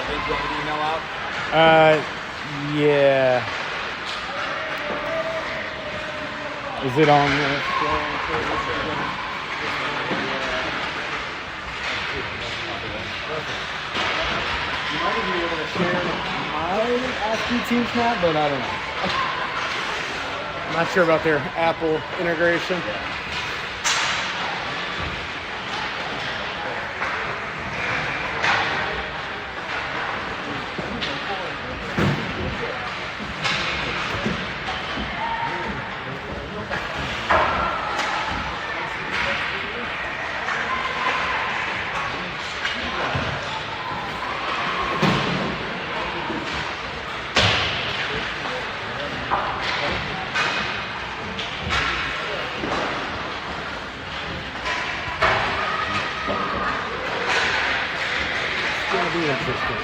link you want me to email out? Yeah. Is it on the You might even be able to share my ASCII Team Snap, but I don't know. I'm not sure about their Apple integration. It's gonna be interesting.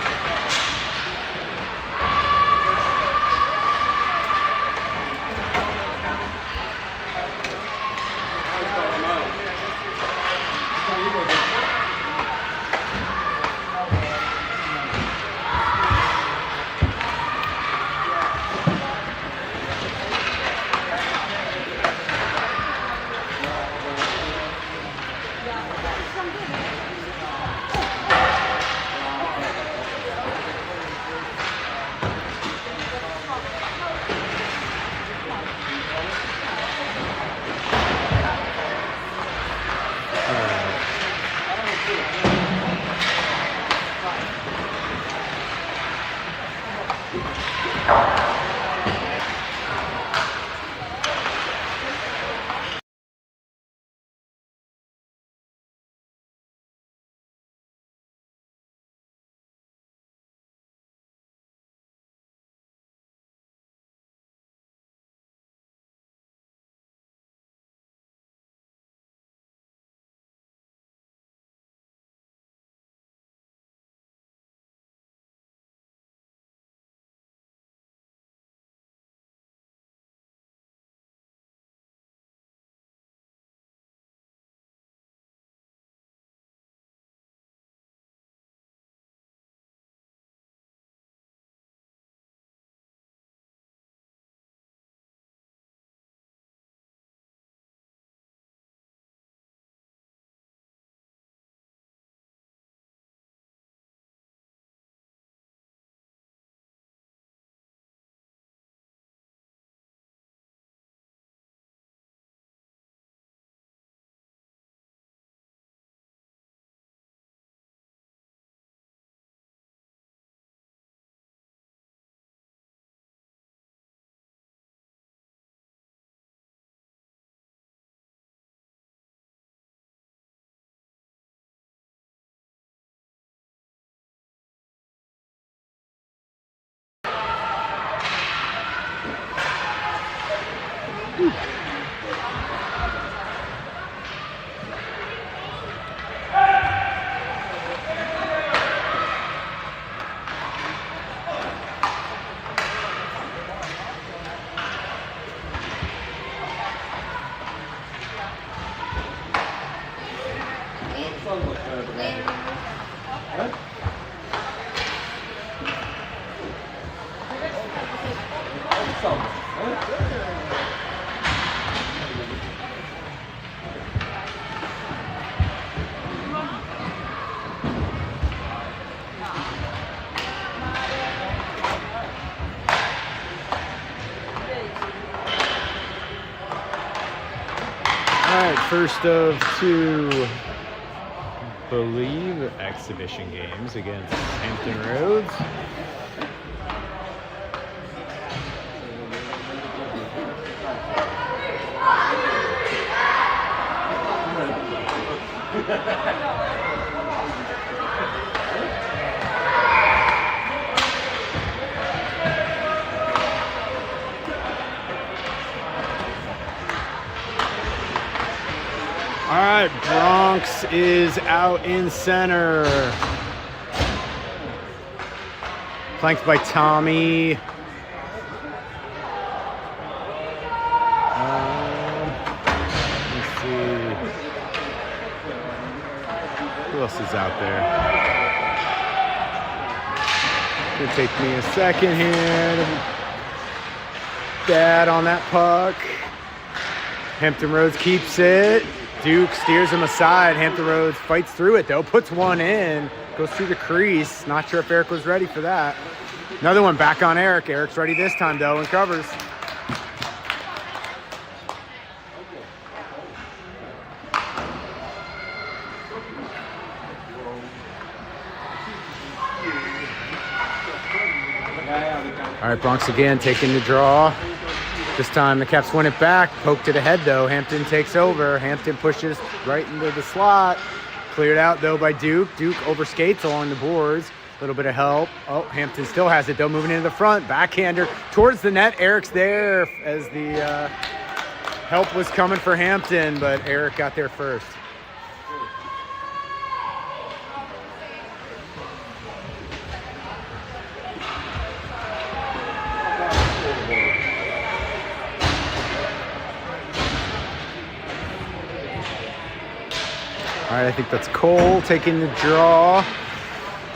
Alright, first of two, believe, exhibition games against Hampton Roads. All right, Bronx is out in center. Flanked by Tommy. Let's see. Who else is out there? Gonna take me a second here. Bad on that puck. Hampton Roads keeps it. Duke steers him aside. Hampton Roads fights through it though, puts one in, goes through the crease. Not sure if Eric was ready for that. Another one back on Eric. Eric's ready this time though and covers. All right, Bronx again taking the draw. This time the Caps win it back. Poke to the head though. Hampton takes over. Hampton pushes right into the slot. Cleared out though by Duke. Duke overskates along the boards. A little bit of help. Oh, Hampton still has it though, moving into the front. Backhander towards the net. Eric's there as the help was coming for Hampton, but Eric got there first. All right, I think that's Cole taking the draw.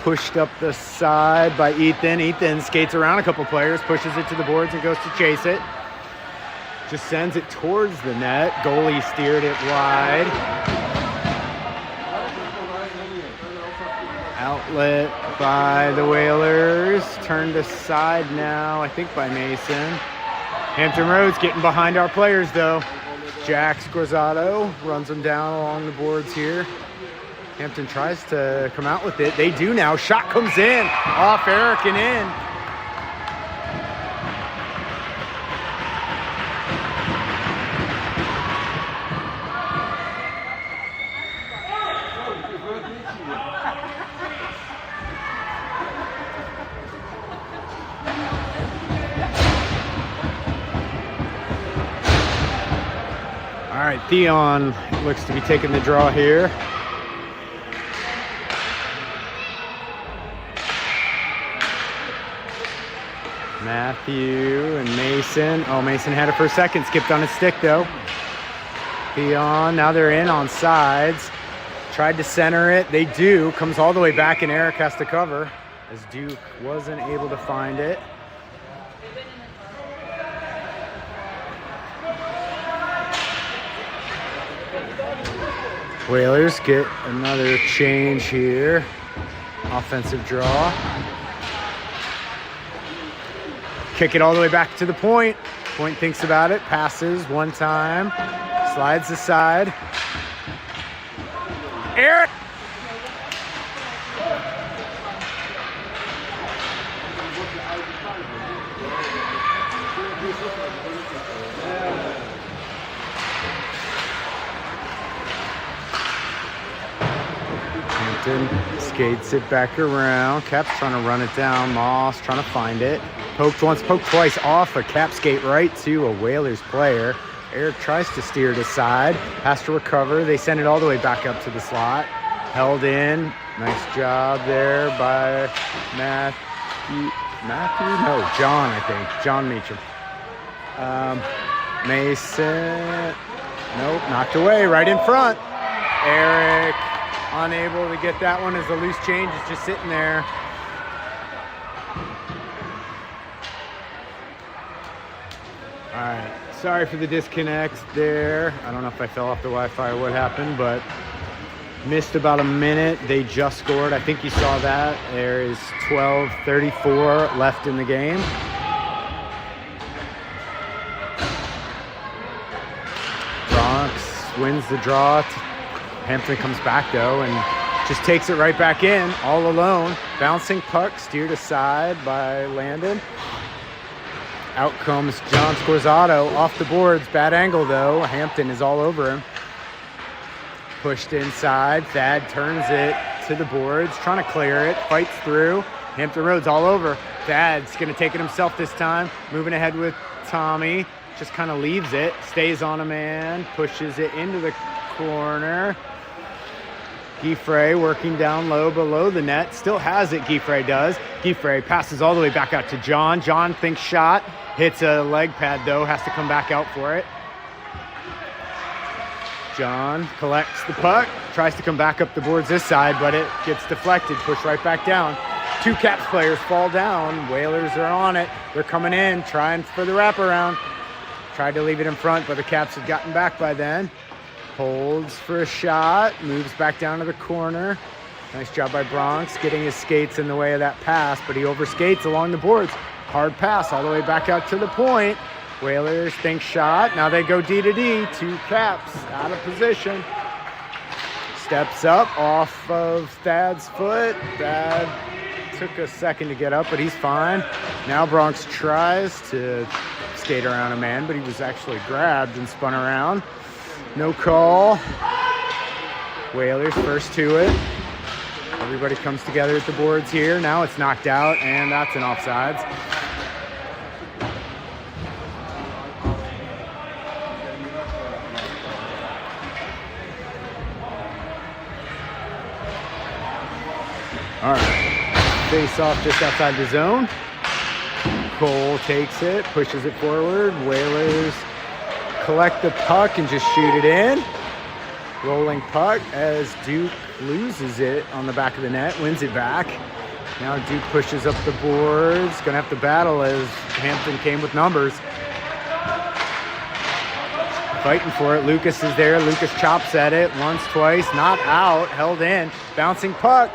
Pushed up the side by Ethan. Ethan skates around a couple players, pushes it to the boards and goes to chase it. Just sends it towards the net. Goalie steered it wide. Outlet by the Whalers. Turned aside now, I think by Mason. Hampton Roads getting behind our players though. Jax Guarzato runs them down along the boards here. Hampton tries to come out with it. They do now. Shot comes in. Off Eric and in. All right, Theon looks to be taking the draw here. Matthew and Mason. Oh, Mason had it for a second. Skipped on his stick, though. Theon, now they're in on sides. Tried to center it. They do. Comes all the way back, and Eric has to cover as Duke wasn't able to find it. Whalers get another change here. Offensive draw. Kick it all the way back to the point. Point thinks about it, passes one time, slides aside. Eric! Hampton skates it back around. Caps trying to run it down. Moss trying to find it. Poked once, poked twice off a Cap skate right to a Whalers player. Eric tries to steer it aside, has to recover. They send it all the way back up to the slot. Held in. Nice job there by John, I think. John Meacham. Mason. Nope, knocked away right in front. Eric unable to get that one as the loose change is just sitting there. All right, sorry for the disconnect there. I don't know if I fell off the Wi-Fi or what happened, but missed about a minute. They just scored. I think you saw that. There is 12:34 left in the game. Bronx wins the draw. Hampton comes back though and just takes it right back in all alone. Bouncing puck steered aside by Landon. Out comes John Scorzato off the boards. Bad angle though. Hampton is all over him. Pushed inside. Thad turns it to the boards, trying to clear it. Fights through. Hampton Roads all over. Thad's going to take it himself this time. Moving ahead with Tommy. Just kind of leaves it. Stays on a man. Pushes it into the corner. Giffray working down low below the net. Still has it, Giffray does. Giffray passes all the way back out to John. John thinks shot. Hits a leg pad though. Has to come back out for it. John collects the puck. Tries to come back up the boards this side, but it gets deflected. Pushed right back down. Two Caps players fall down. Whalers are on it. They're coming in, trying for the wraparound. Tried to leave it in front, but the Caps had gotten back by then. Holds for a shot, moves back down to the corner. Nice job by Bronx getting his skates in the way of that pass, but he overskates along the boards. Hard pass all the way back out to the point. Whalers think shot. Now they go D to D. Two Caps out of position. Steps up off of Thad's foot. Thad took a second to get up, but he's fine. Now Bronx tries to skate around a man, but he was actually grabbed and spun around. No call. Whalers first to it. Everybody comes together at the boards here. Now it's knocked out, and that's an offsides. All right, face off just outside the zone. Cole takes it, pushes it forward. Whalers collect the puck and just shoot it in. Rolling puck as Duke loses it on the back of the net, wins it back. Now Duke pushes up the boards. Gonna have to battle as Hampton came with numbers. Fighting for it. Lucas is there. Lucas chops at it once, twice, not out, held in. Bouncing puck.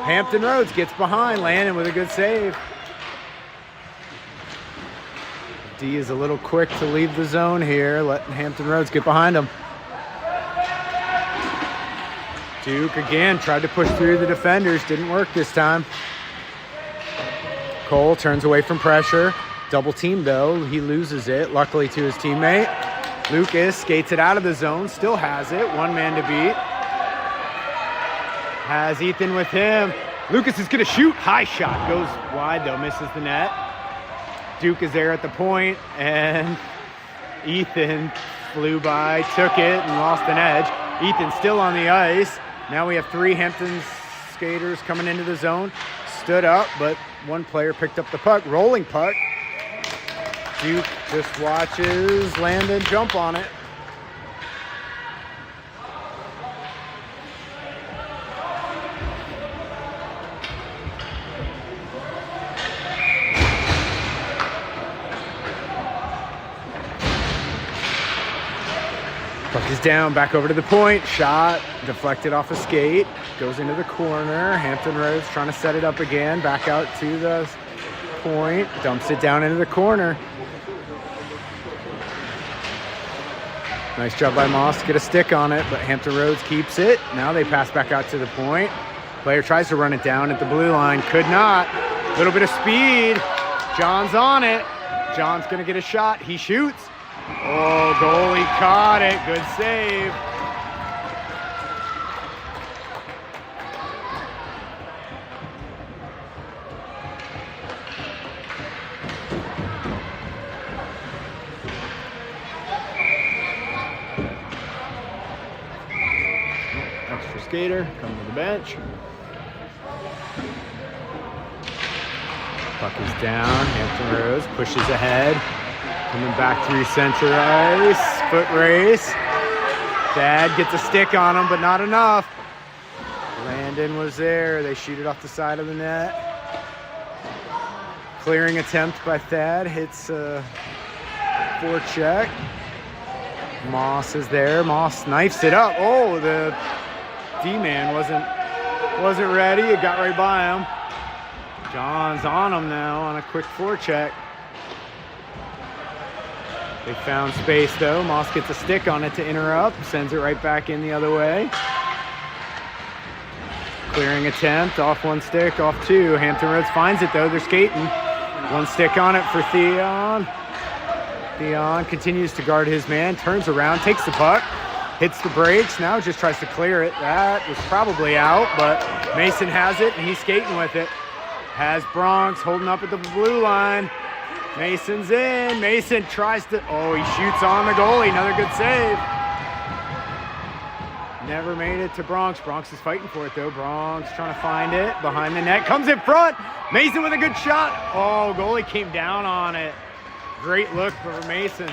Hampton Roads gets behind, Landon with a good save. D is a little quick to leave the zone here, letting Hampton Roads get behind him. Duke again tried to push through the defenders, didn't work this time. Cole turns away from pressure. Double team though, he loses it, luckily to his teammate. Lucas skates it out of the zone, still has it, one man to beat. Has Ethan with him. Lucas is gonna shoot, high shot, goes wide though, misses the net. Duke is there at the point, and Ethan flew by, took it, and lost an edge. Ethan still on the ice. Now we have three Hampton skaters coming into the zone. Stood up, but one player picked up the puck, rolling puck. Duke just watches Landon jump on it. Puck is down, back over to the point. Shot, deflected off a skate. Goes into the corner. Hampton Roads trying to set it up again. Back out to the point. Dumps it down into the corner. Nice job by Moss to get a stick on it, but Hampton Roads keeps it. Now they pass back out to the point. Player tries to run it down at the blue line. Could not. Little bit of speed. John's on it. John's going to get a shot. He shoots. Oh, goalie caught it. Good save. Extra skater coming to the bench. Puck is down. Hampton Roads pushes ahead. Coming back through center ice, foot race. Dad gets a stick on him, but not enough. Landon was there. They shoot it off the side of the net. Clearing attempt by Thad, hits a forecheck. Moss is there. Moss knifes it up. Oh, the D-man wasn't ready. It got right by him. John's on him now on a quick forecheck. They found space though. Moss gets a stick on it to interrupt, sends it right back in the other way. Clearing attempt, off one stick, off two. Hampton Roads finds it though, they're skating. One stick on it for Theon. Theon continues to guard his man, turns around, takes the puck, hits the brakes, now just tries to clear it. That was probably out, but Mason has it and he's skating with it. Has Bronx holding up at the blue line. Mason's in. Mason tries to, oh, he shoots on the goalie. Another good save. Never made it to Bronx. Bronx is fighting for it though. Bronx trying to find it behind the net. Comes in front. Mason with a good shot. Oh, goalie came down on it. Great look for Mason.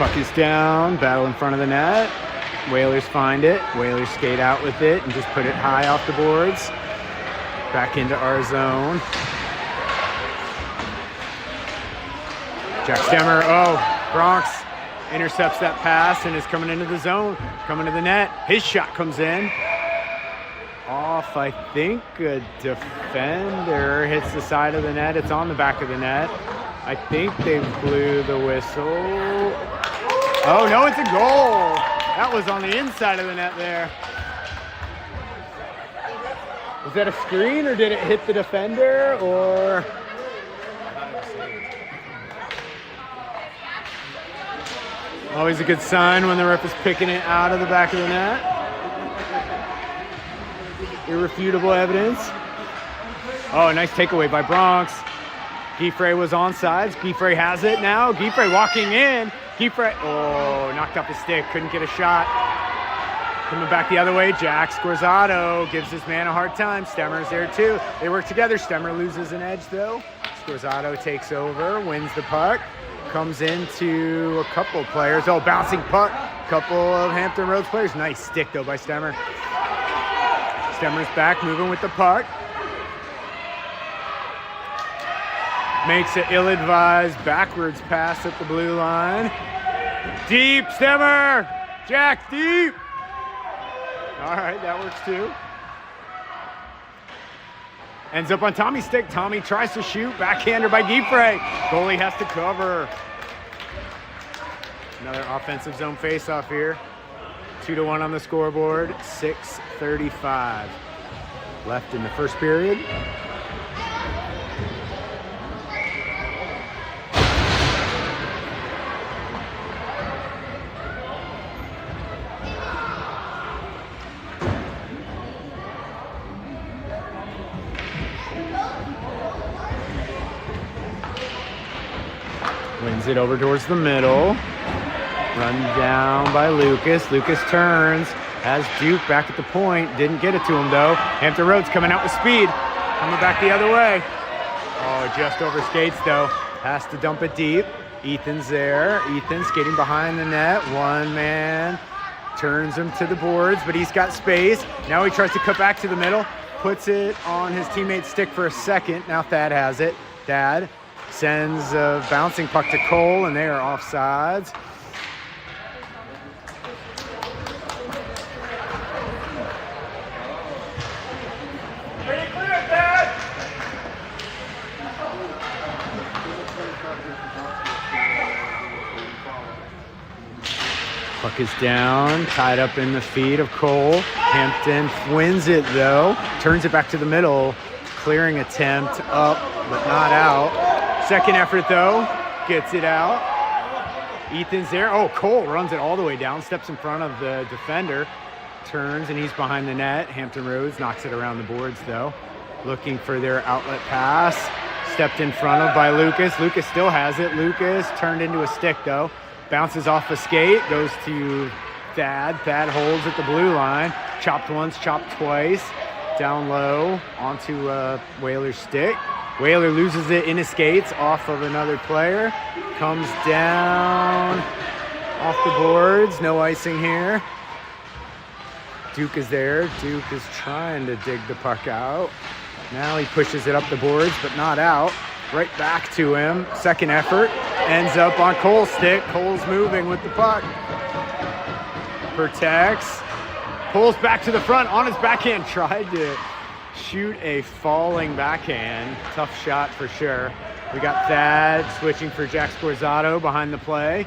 Puck is down, battle in front of the net. Whalers find it. Whalers skate out with it and just put it high off the boards. Back into our zone. Jack Stemmer, Bronx intercepts that pass and is coming into the zone, coming to the net. His shot comes in. Off, I think, a defender hits the side of the net. It's on the back of the net. I think they blew the whistle. Oh, no, it's a goal. That was on the inside of the net there. Was that a screen or did it hit the defender or? Always a good sign when the ref is picking it out of the back of the net. Irrefutable evidence. Oh, nice takeaway by Bronx. Giffrey was onside. Giffrey has it now. Giffrey walking in. Giffrey, knocked off the stick. Couldn't get a shot. Coming back the other way, Jack Scorzato gives his man a hard time. Stemmer's there too. They work together. Stemmer loses an edge though. Scorzato takes over, wins the puck. Comes into a couple players. Bouncing puck. Couple of Hampton Roads players. Nice stick though by Stemmer. Stemmer's back, moving with the puck. Makes an ill-advised backwards pass at the blue line. Deep, Stemmer! Jack, deep! All right, that works too. Ends up on Tommy's stick. Tommy tries to shoot. Backhander by Giffrey. Goalie has to cover. Another offensive zone faceoff here. 2-1 on the scoreboard. 6:35 left in the first period. Wins it over towards the middle. Run down by Lucas. Lucas turns. Has Duke back at the point. Didn't get it to him though. Hampton Roads coming out with speed. Coming back the other way. Oh, just over skates though. Has to dump it deep. Ethan's there. Ethan skating behind the net. One man. Turns him to the boards, but he's got space. Now he tries to cut back to the middle. Puts it on his teammate's stick for a second. Now Thad has it. Thad sends a bouncing puck to Cole, and they are offsides. Pretty clear, Dad! Puck is down, tied up in the feet of Cole. Hampton wins it though, turns it back to the middle. Clearing attempt up, but not out. Second effort though, gets it out. Ethan's there. Oh, Cole runs it all the way down, steps in front of the defender, turns and he's behind the net. Hampton Roads knocks it around the boards though. Looking for their outlet pass. Stepped in front of by Lucas. Lucas still has it. Lucas turned into a stick though. Bounces off the skate, goes to Thad. Thad holds at the blue line. Chopped once, chopped twice. Down low onto Whaler's stick. Whaler loses it in his skates off of another player. Comes down off the boards. No icing here. Duke is there. Duke is trying to dig the puck out. Now he pushes it up the boards, but not out. Right back to him. Second effort. Ends up on Cole's stick. Cole's moving with the puck. Protects. Pulls back to the front on his backhand. Tried to shoot a falling backhand. Tough shot for sure. We got Thad switching for Jack Scorzato behind the play.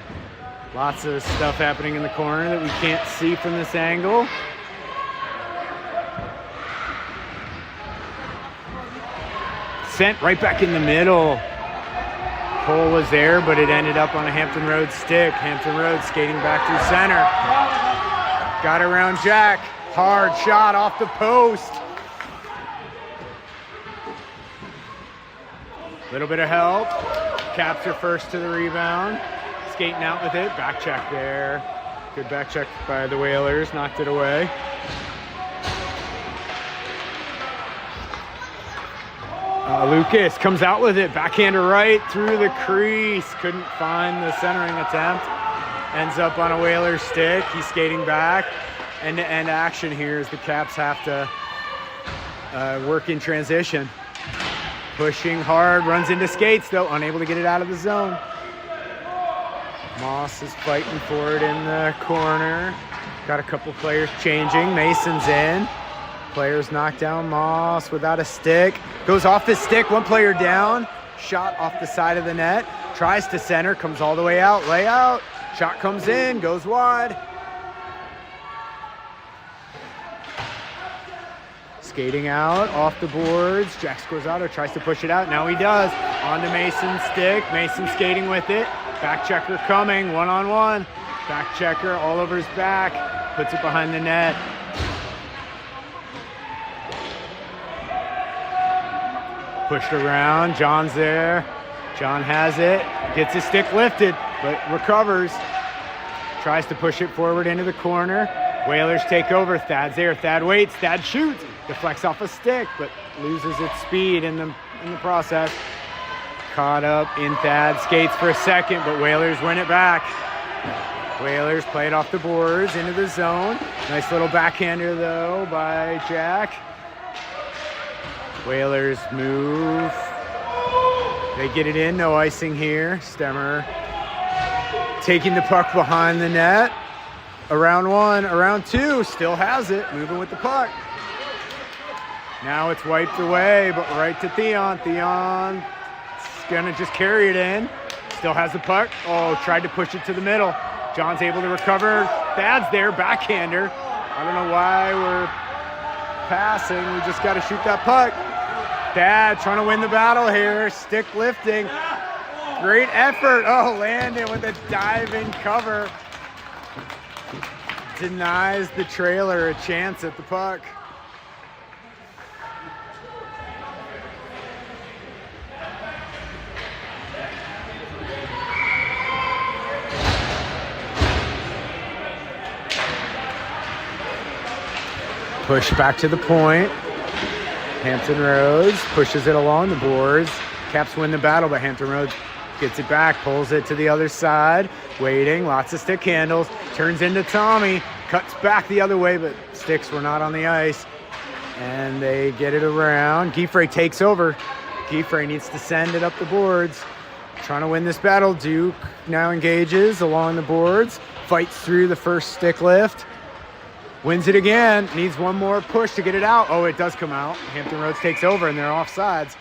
Lots of stuff happening in the corner that we can't see from this angle. Sent right back in the middle. Cole was there, but it ended up on a Hampton Roads stick. Hampton Roads skating back through center. Got around Jack. Hard shot off the post. Little bit of help. Capture first to the rebound. Skating out with it. Back check there. Good back check by the Whalers. Knocked it away. Lucas comes out with it. Backhander right through the crease. Couldn't find the centering attempt. ends up on a Whalers stick. He's skating back. End-to-end action here as the Caps have to work in transition. Pushing hard, runs into skates though, unable to get it out of the zone. Moss is fighting for it in the corner. Got a couple players changing. Mason's in. Players knock down Moss without a stick. Goes off the stick, one player down. Shot off the side of the net. Tries to center, comes all the way out. Layout. Shot comes in, goes wide. Skating out, off the boards. Jack Scorzato tries to push it out. Now he does. On to Mason's stick. Mason skating with it. Back checker coming, one-on-one. Back checker all over his back. Puts it behind the net. Pushed around. John's there. John has it. Gets his stick lifted, but recovers. Tries to push it forward into the corner. Whalers take over. Thad's there. Thad waits. Thad shoots. Deflects off a stick, but loses its speed in the process. Caught up in Thad. Skates for a second, but Whalers win it back. Whalers play it off the boards into the zone. Nice little backhander, though, by Jack. Whalers move. They get it in. No icing here. Stemmer taking the puck behind the net. Around one, around two, still has it, moving with the puck. Now it's wiped away, but right to Theon. Theon's gonna just carry it in. Still has the puck. Oh, tried to push it to the middle. John's able to recover. Thad's there, backhander. I don't know why we're passing. We just gotta shoot that puck. Thad trying to win the battle here. Stick lifting. Great effort. Oh, Landon with a diving cover. Denies the trailer a chance at the puck. Push back to the point. Hampton Roads pushes it along the boards. Caps win the battle, but Hampton Roads gets it back, pulls it to the other side. Waiting, lots of stick handles. Turns into Tommy. Cuts back the other way, but sticks were not on the ice. And they get it around. Gieffre takes over. Gieffre needs to send it up the boards. Trying to win this battle. Duke now engages along the boards. Fights through the first stick lift. Wins it again. Needs one more push to get it out. Oh, it does come out. Hampton Roads takes over and they're offsides.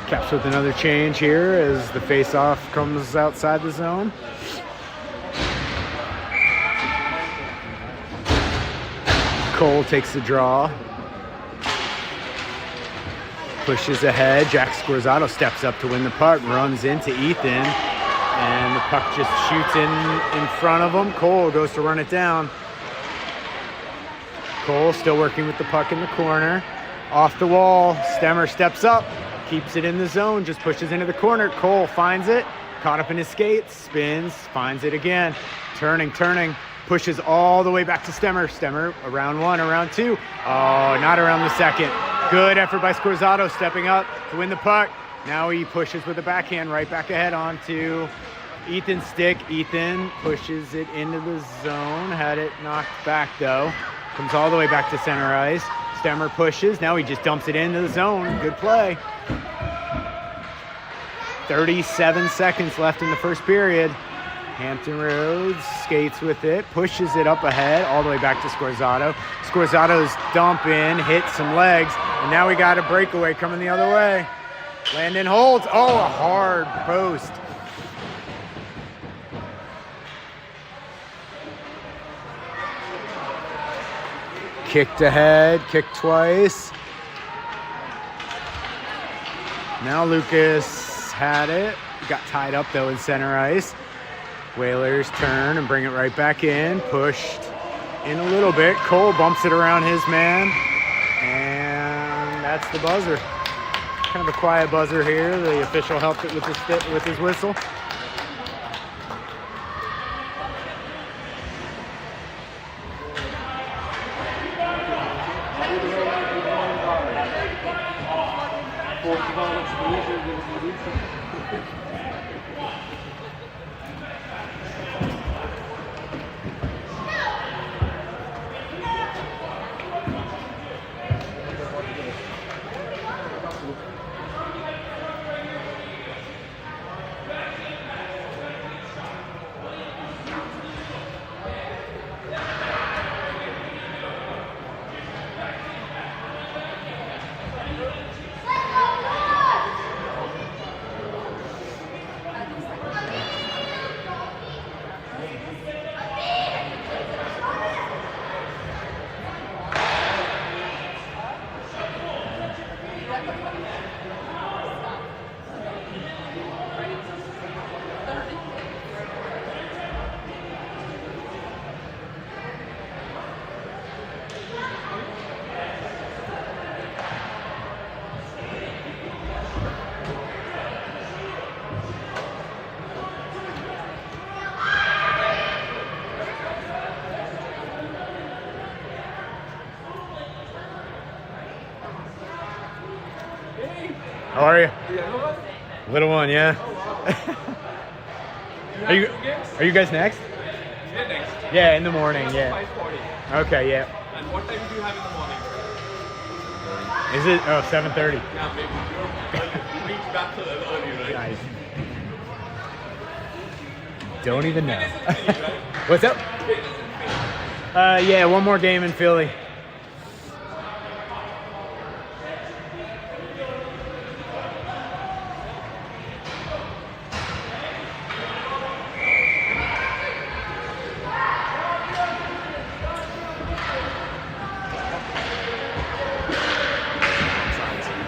Caps with another change here as the face-off comes outside the zone. Cole takes the draw. Pushes ahead. Jack Scorzato steps up to win the puck. Runs into Ethan. And the puck just shoots in front of him. Cole goes to run it down. Cole still working with the puck in the corner. Off the wall. Stemmer steps up. Keeps it in the zone. Just pushes into the corner. Cole finds it. Caught up in his skates. Spins. Finds it again. Turning. Pushes all the way back to Stemmer. Stemmer around one, around two. Oh, not around the second. Good effort by Scorzato stepping up to win the puck. Now he pushes with a backhand right back ahead onto Ethan's stick. Ethan pushes it into the zone. Had it knocked back though. Comes all the way back to center ice. Stemmer pushes. Now he just dumps it into the zone. Good play. 37 seconds left in the first period. Hampton Roads skates with it, pushes it up ahead, all the way back to Scorzato. Scorzato's dump in, hits some legs, and now we got a breakaway coming the other way. Landon holds. Oh, a hard post. Kicked ahead, kicked twice. Now Lucas had it. Got tied up though in center ice. Whalers turn and bring it right back in. Pushed in a little bit. Cole bumps it around his man. And that's the buzzer. Kind of a quiet buzzer here. The official helped it with his whistle. Portugal exclusive edition. How are you? Little one, yeah. Are you guys next? Yeah, next. Yeah, in the morning, yeah. 5:40. Okay, yeah. And what time do you have in the morning? Is it? Oh, 7:30. Yeah, maybe. You reach back early, right? Nice. Don't even know. Philly, right? What's up? Yeah, one more game in Philly.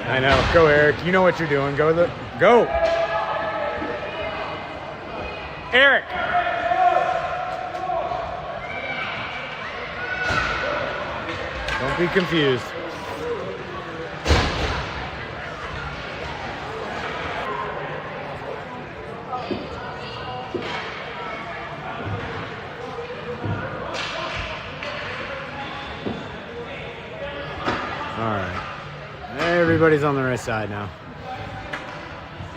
I know. Go, Eric. You know what you're doing. Go. Go. Eric. Don't be confused. All right. Everybody's on the right side now.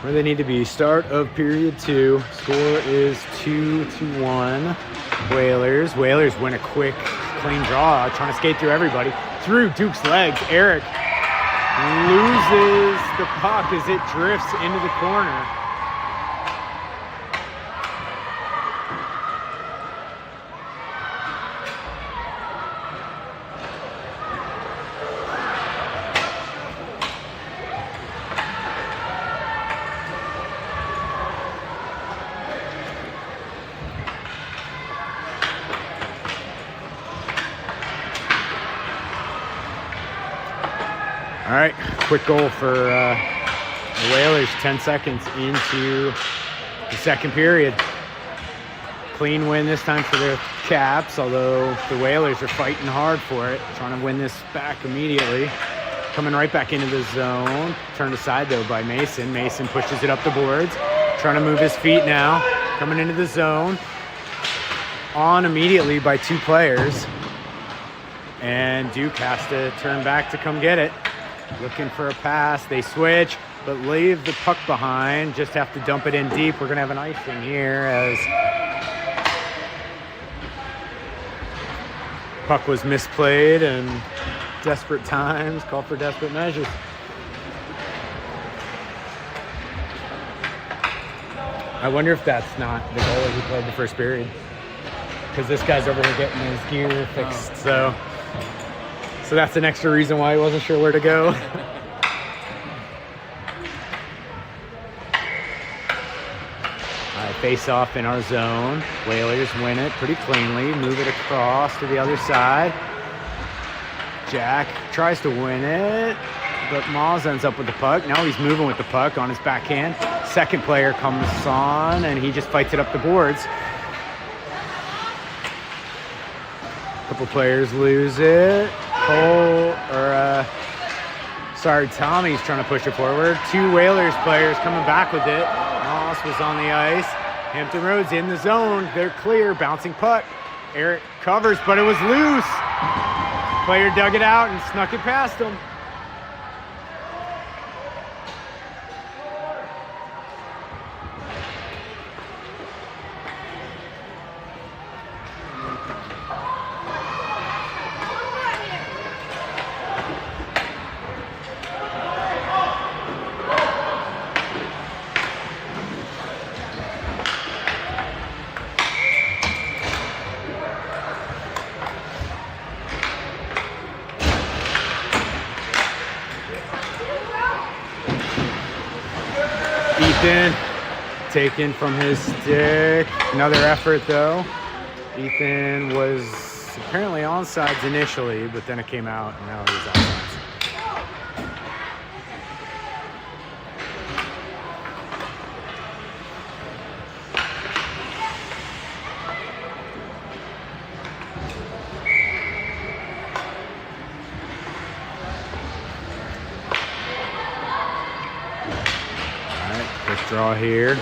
Where they need to be. Start of period 2. Score is 2-1. Whalers. Whalers win a quick, clean draw. Trying to skate through everybody. Through Duke's legs. Eric loses the puck as it drifts into the corner. All right, quick goal for the Whalers, 10 seconds into the second period. Clean win this time for the Caps, although the Whalers are fighting hard for it, trying to win this back immediately. Coming right back into the zone. Turned aside, though, by Mason. Mason pushes it up the boards, trying to move his feet now. Coming into the zone. On immediately by 2 players. And Duke has to turn back to come get it. Looking for a pass. They switch, but leave the puck behind. Just have to dump it in deep. We're going to have an icing here as puck was misplayed and desperate times call for desperate measures. I wonder if that's not the goalie who played the first period, because this guy's over here getting his gear fixed. So that's an extra reason why he wasn't sure where to go. All right, face off in our zone. Whalers win it pretty cleanly. Move it across to the other side. Jack tries to win it, but Moz ends up with the puck. Now he's moving with the puck on his backhand. Second player comes on, and he just fights it up the boards. A couple players lose it. Tommy's trying to push it forward. 2 Whalers players coming back with it. Moss was on the ice. Hampton Roads in the zone. They're clear. Bouncing puck. Eric covers, but it was loose. Player dug it out and snuck it past him. Ethan taken from his stick. Another effort though. Ethan was apparently onside initially, but then it came out and now he's offsides. Draw here.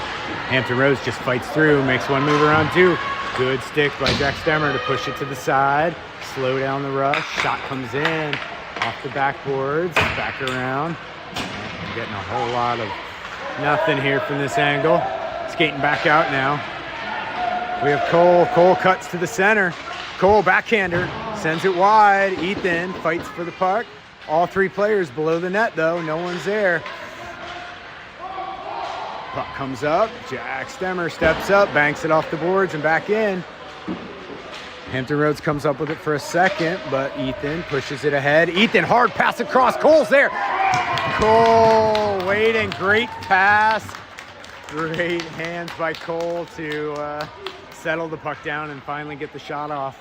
Hampton Roads just fights through, makes one move around two. Good stick by Jack Stemmer to push it to the side. Slow down the rush. Shot comes in off the backboards. Back around. I'm getting a whole lot of nothing here from this angle. Skating back out now. We have Cole. Cole cuts to the center. Cole, backhander, sends it wide. Ethan fights for the puck. All three players below the net though. No one's there. Puck comes up, Jack Stemmer steps up, banks it off the boards and back in. Hampton Roads comes up with it for a second, but Ethan pushes it ahead. Ethan, hard pass across, Cole's there. Cole waiting, great pass. Great hands by Cole to settle the puck down and finally get the shot off.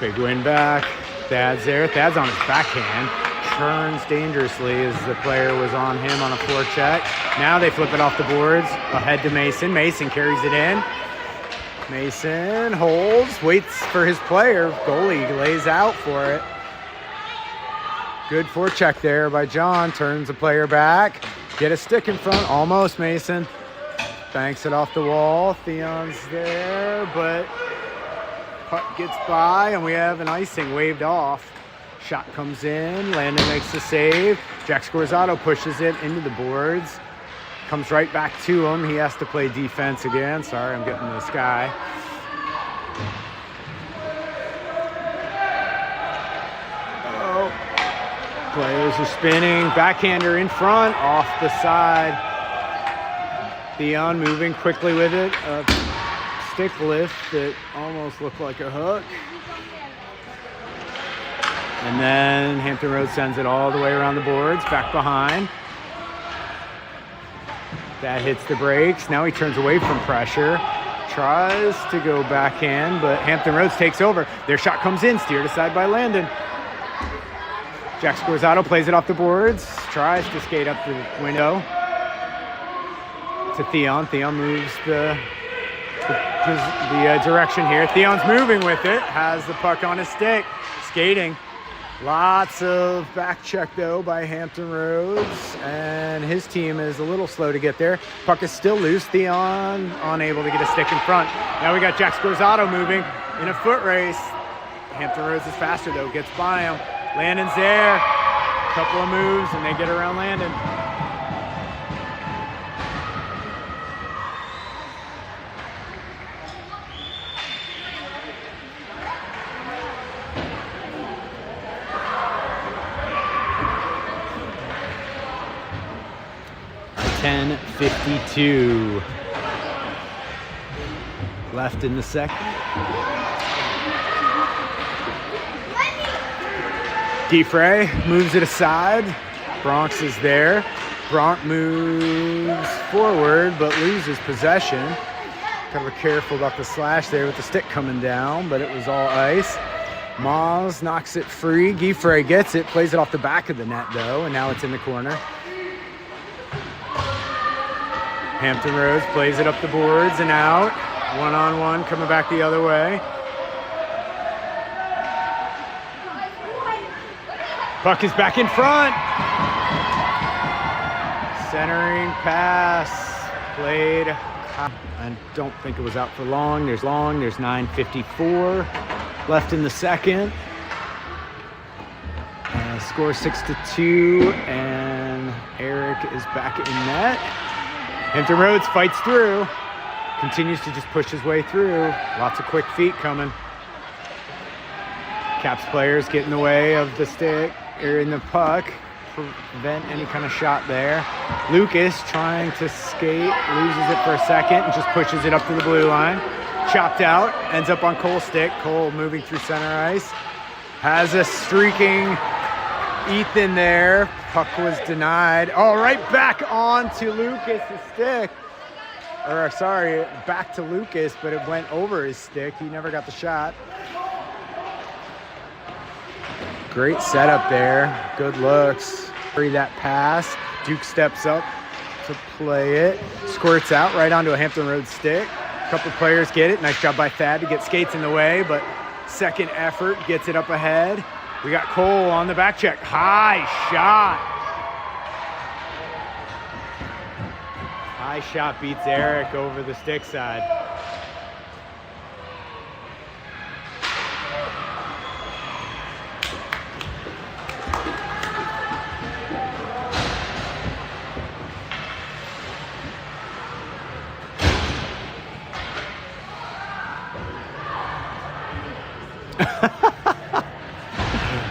Big win back. Thad's there. Thad's on his backhand. Turns dangerously as the player was on him on a forecheck. Now they flip it off the boards. Ahead to Mason. Mason carries it in. Mason holds, waits for his player. Goalie lays out for it. Good forecheck there by John. Turns the player back. Get a stick in front. Almost Mason. Banks it off the wall. Theon's there, but puck gets by, and we have an icing waved off. Shot comes in. Landon makes the save. Jack Scorzotto pushes it into the boards. Comes right back to him. He has to play defense again. Sorry, I'm getting this guy. Oh. Players are spinning. Backhander in front, off the side. Theon moving quickly with it. Stick lift that almost looked like a hook. And then Hampton Roads sends it all the way around the boards, back behind. That hits the brakes. Now he turns away from pressure. Tries to go backhand, but Hampton Roads takes over. Their shot comes in, steered aside by Landon. Jack Scorzotto plays it off the boards. Tries to skate up the window to Theon. Theon moves the direction here. Theon's moving with it. Has the puck on his stick. Skating. Lots of back check though by Hampton Roads, and his team is a little slow to get there. Puck is still loose. Theon unable to get a stick in front. Now we got Jack Scorzotto moving in a foot race. Hampton Roads is faster though, gets by him. Landon's there. Couple of moves and they get around Landon. .52 left in the second. Giffrey moves it aside. Bronx is there. Bronx moves forward but loses possession. Kind of careful about the slash there with the stick coming down, but it was all ice. Maz knocks it free. Giffrey gets it, plays it off the back of the net though, and now it's in the corner. Hampton Roads plays it up the boards and out. One-on-one coming back the other way. Puck is back in front. Centering pass. Played. I don't think it was out for long. There's 9:54 left in the second. Score 6-2, and Eric is back in net. Hampton Roads fights through, continues to just push his way through. Lots of quick feet coming. Caps players get in the way of the stick. or in the puck, prevent any kind of shot there. Lucas trying to skate, loses it for a second and just pushes it up to the blue line. Chopped out, ends up on Cole's stick. Cole moving through center ice. Has a streaking Ethan there. Puck was denied. Oh, right back on to Lucas' stick. Or sorry, back to Lucas, but it went over his stick. He never got the shot. Great setup there. Good looks. Free that pass. Duke steps up to play it. Squirts out right onto a Hampton Roads stick. A couple players get it. Nice job by Thad to get skates in the way, but second effort gets it up ahead. We got Cole on the back check. High shot. High shot beats Eric over the stick side.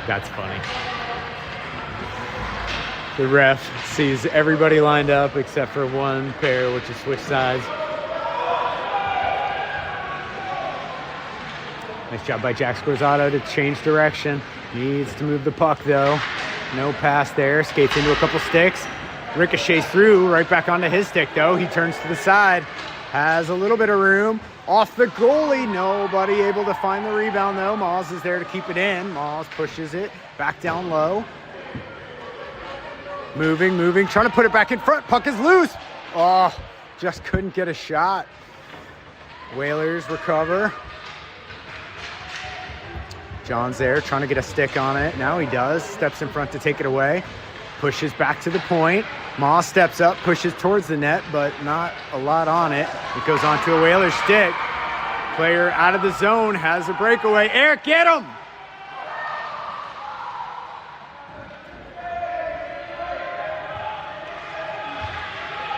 That's funny. The ref sees everybody lined up except for one pair, which is switch sides. Nice job by Jack Squarzato to change direction. Needs to move the puck though. No pass there. Skates into a couple sticks. Ricochets through, right back onto his stick though. He turns to the side. Has a little bit of room. Off the goalie. Nobody able to find the rebound though. Moz is there to keep it in. Moz pushes it back down low. Moving, trying to put it back in front. Puck is loose. Oh, just couldn't get a shot. Whalers recover. John's there trying to get a stick on it. Now he does. Steps in front to take it away. Pushes back to the point. Moss steps up, pushes towards the net, but not a lot on it. It goes onto a Whalers stick. Player out of the zone has a breakaway. Eric, get him!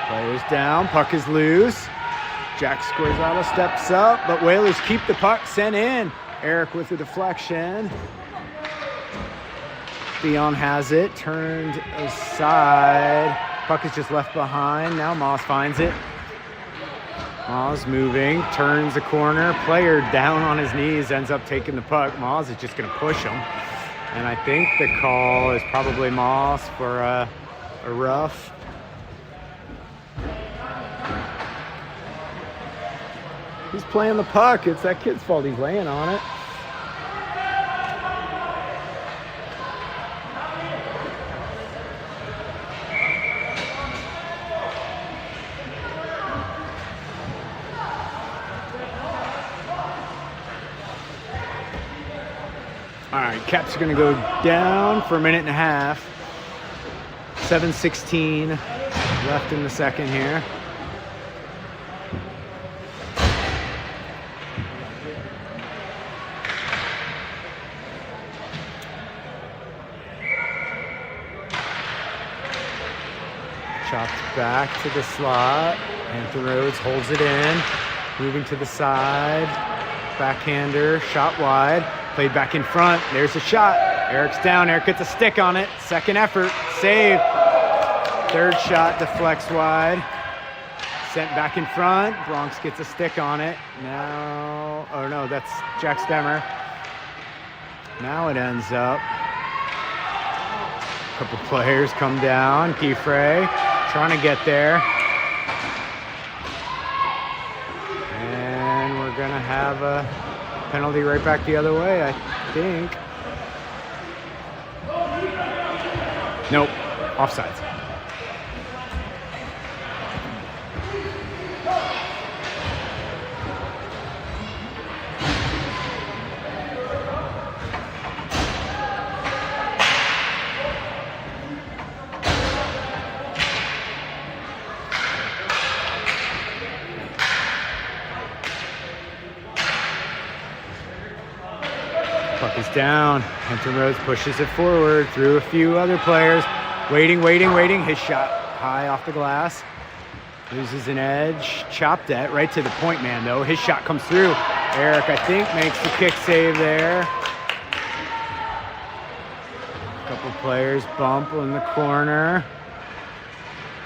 Players down, puck is loose. Jack Squarzato steps up, but Whalers keep the puck sent in. Eric with the deflection. Theon has it, turned aside. Puck is just left behind. Now Moss finds it. Moss moving, turns a corner. Player down on his knees, ends up taking the puck. Moss is just going to push him. And I think the call is probably Moss for a rough. He's playing the puck. It's that kid's fault he's laying on it. All right, Caps are going to go down for a minute and a half. 7:16 left in the second here. Chopped back to the slot. Hampton Roads holds it in. Moving to the side. Backhander, shot wide. Played back in front. There's a shot. Eric's down. Eric gets a stick on it. Second effort. Save. Third shot deflects wide. Sent back in front. Bronx gets a stick on it. Now, oh no, that's Jack Stemmer. Now it ends up. A couple players come down. Giffrey trying to get there. And we're going to have a penalty right back the other way, I think. Nope, offsides. Puck is down. Hampton Roads pushes it forward through a few other players. Waiting. His shot high off the glass. Loses an edge. Chopped it right to the point man, though. His shot comes through. Eric, I think, makes the kick save there. A couple Couple players bump in the corner.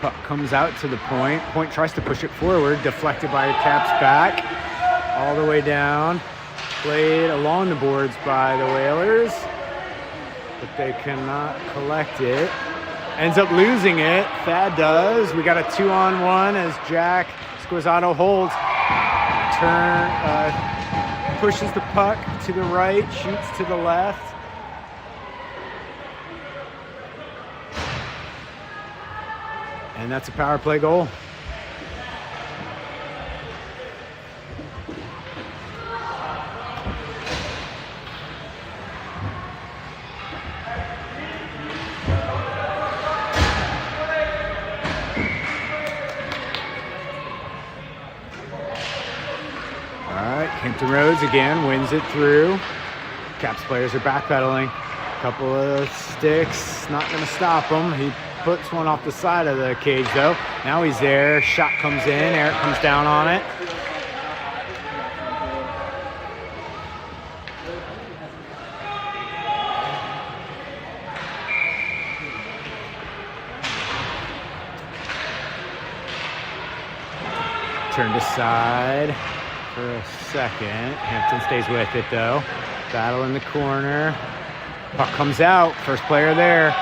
Puck comes out to the point. Point tries to push it forward, deflected by Caps back. All the way down. Played along the boards by the Whalers, but they cannot collect it. Ends up losing it. Thad does. We got a 2-on-1 as Jack Squizzato holds. Pushes the puck to the right, shoots to the left. And that's a power play goal. Hampton Roads again wins it through. Caps players are backpedaling. Couple of sticks, not going to stop him. He puts one off the side of the cage though. Now he's there. Shot comes in. Eric comes down on it. Turned aside for a second. Hampton stays with it though. Battle in the corner. Puck comes out. First player there.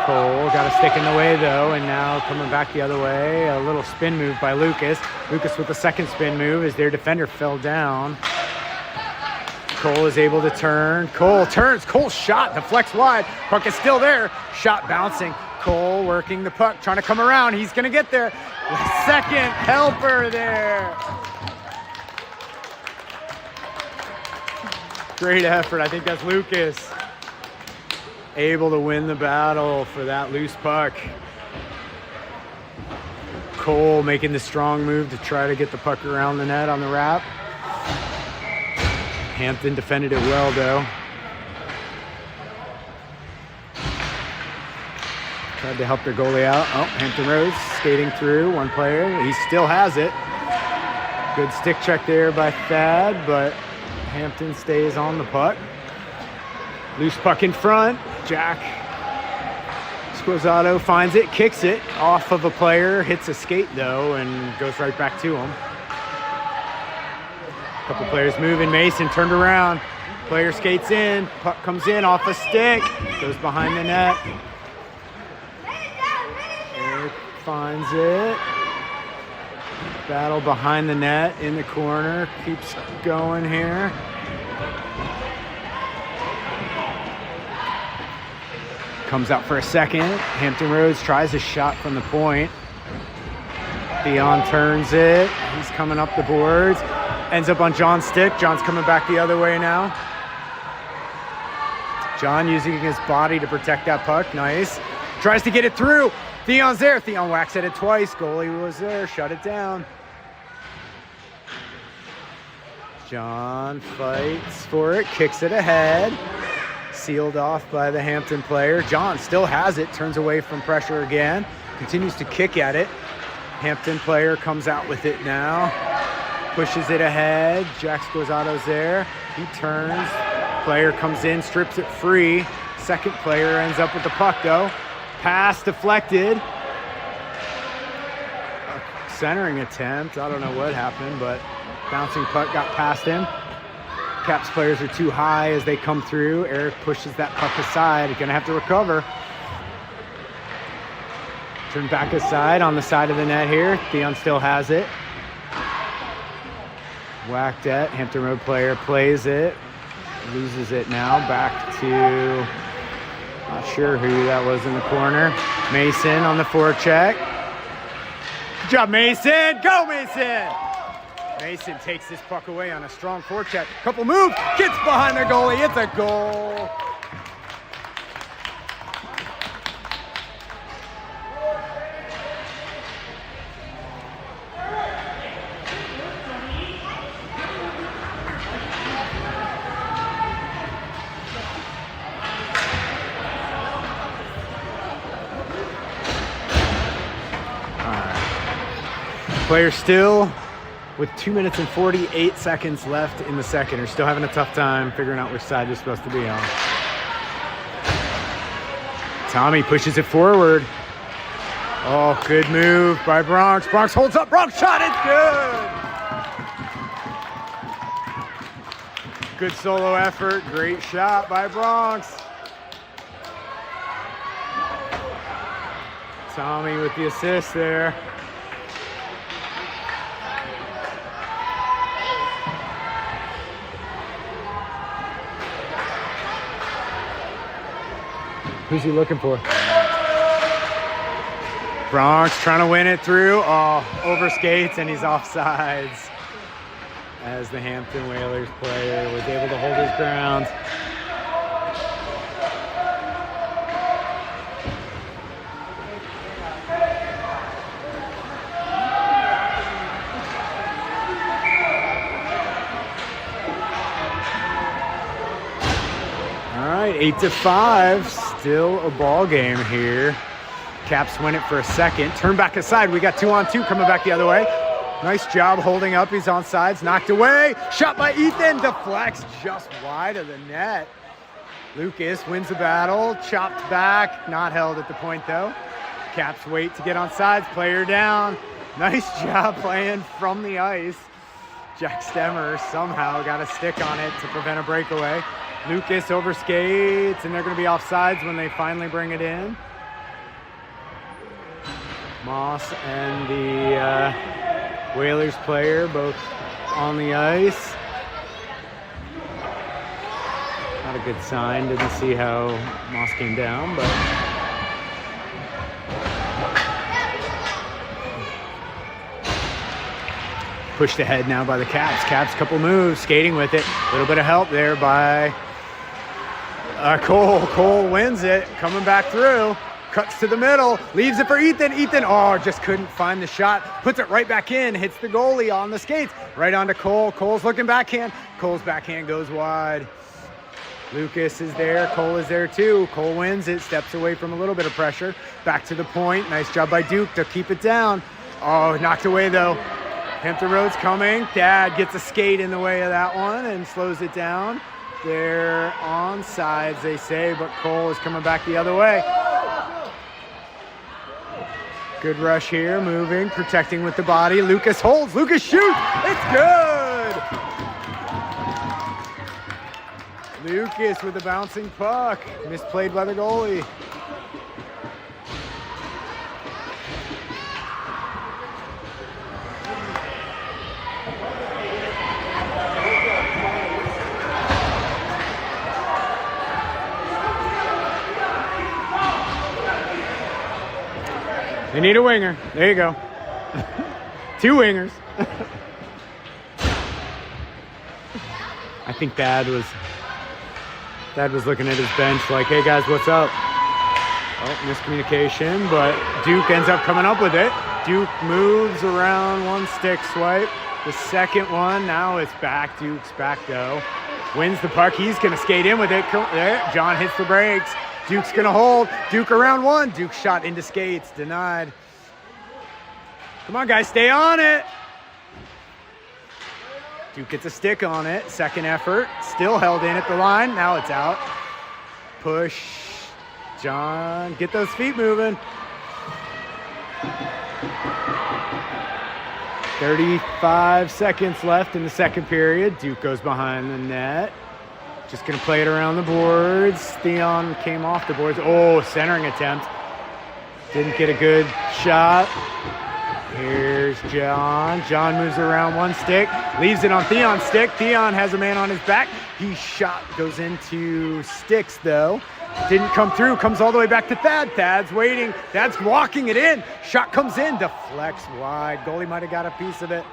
Cole got a stick in the way though, and now coming back the other way. A little spin move by Lucas. Lucas with the second spin move as their defender fell down. Cole is able to turn. Cole turns. Cole's shot deflects wide. Puck is still there. Shot bouncing. Cole working the puck, trying to come around. He's going to get there. Second helper there. Great effort. I think that's Lucas. Able to win the battle for that loose puck. Cole making the strong move to try to get the puck around the net on the wrap. Hampton defended it well though. Tried to help their goalie out. Oh, Hampton Roads skating through, one player. He still has it. Good stick check there by Thad, but Hampton stays on the puck. Loose puck in front. Jack Squizzato finds it, kicks it off of a player, hits a skate though, and goes right back to him. Couple players moving. Mason turned around. Player skates in. Puck comes in off a stick. Goes behind the net. Eric finds it. Battle behind the net in the corner. Keeps going here. Comes out for a second. Hampton Roads tries a shot from the point. Theon turns it. He's coming up the boards. Ends up on John's stick. John's coming back the other way now. John using his body to protect that puck. Nice. Tries to get it through. Theon's there. Theon whacks at it twice. Goalie was there. Shut it down. John fights for it. Kicks it ahead. Sealed off by the Hampton player. John still has it. Turns away from pressure again. Continues to kick at it. Hampton player comes out with it now. Pushes it ahead. Jack Squazzato's there. He turns. Player comes in, strips it free. Second player ends up with the puck though. Pass deflected. A centering attempt. I don't know what happened, but bouncing puck got past him. Caps players are too high as they come through. Eric pushes that puck aside. He's gonna have to recover. Turn back aside on the side of the net here. Theon still has it. Whacked at. Hampton Road player plays it. Loses it now. Back to, not sure who that was in the corner. Mason on the forecheck. Good job, Mason. Go, Mason. Mason takes this puck away on a strong forecheck. Couple moves. Gets behind their goalie. It's a goal. Player still with 2 minutes and 48 seconds left in the second are still having a tough time figuring out which side they're supposed to be on. Tommy pushes it forward. Oh, good move by Bronx. Bronx holds up. Bronx shot. It's good. Good solo effort. Great shot by Bronx. Tommy with the assist there. Who's he looking for? Bronx trying to win it through. Oh, over skates, and he's offsides. As the Hampton Whalers player was able to hold his ground. All right, 8-5, still a ball game here. Caps win it for a second. Turn back aside. We got 2-on-2 coming back the other way. Nice job holding up. He's on sides. Knocked away. Shot by Ethan. Deflects just wide of the net. Lucas wins the battle. Chopped back. Not held at the point though. Caps wait to get on sides. Player down. Nice job playing from the ice. Jack Stemmer somehow got a stick on it to prevent a breakaway. Lucas over skates, and they're going to be offsides when they finally bring it in. Moss and the Whalers player both on the ice. Not a good sign. Didn't see how Moss came down, but pushed ahead now by the Caps. Caps couple moves, skating with it. A little bit of help there by Cole. Cole wins it, coming back through. Cuts to the middle, leaves it for Ethan. Ethan, just couldn't find the shot. Puts it right back in, hits the goalie on the skates. Right onto Cole. Cole's looking backhand. Cole's backhand goes wide. Lucas is there. Cole is there too. Cole wins it, steps away from a little bit of pressure. Back to the point. Nice job by Duke to keep it down. Oh, knocked away though. Hampton Roads coming. Dad gets a skate in the way of that one and slows it down. They're on sides, they say, but Cole is coming back the other way. Good rush here, moving, protecting with the body. Lucas holds, Lucas shoots, it's good! Lucas with the bouncing puck, misplayed by the goalie. They need a winger. There you go. 2 wingers. I think Dad was looking at his bench like, hey guys, what's up? Oh, miscommunication, but Duke ends up coming up with it. Duke moves around one stick swipe. The second one, now it's back. Duke's back though. Wins the puck. He's going to skate in with it. There, John hits the brakes. Duke's gonna hold. Duke around one. Duke shot into skates. Denied. Come on, guys. Stay on it. Duke gets a stick on it. Second effort. Still held in at the line. Now it's out. Push. John, get those feet moving. 35 seconds left in the second period. Duke goes behind the net. Just going to play it around the boards. Theon came off the boards. Oh, centering attempt. Didn't get a good shot. Here's John. John moves around one stick. Leaves it on Theon's stick. Theon has a man on his back. He shot goes into sticks, though. Didn't come through. Comes all the way back to Thad. Thad's waiting. Thad's walking it in. Shot comes in. Deflects wide. Goalie might have got a piece of it.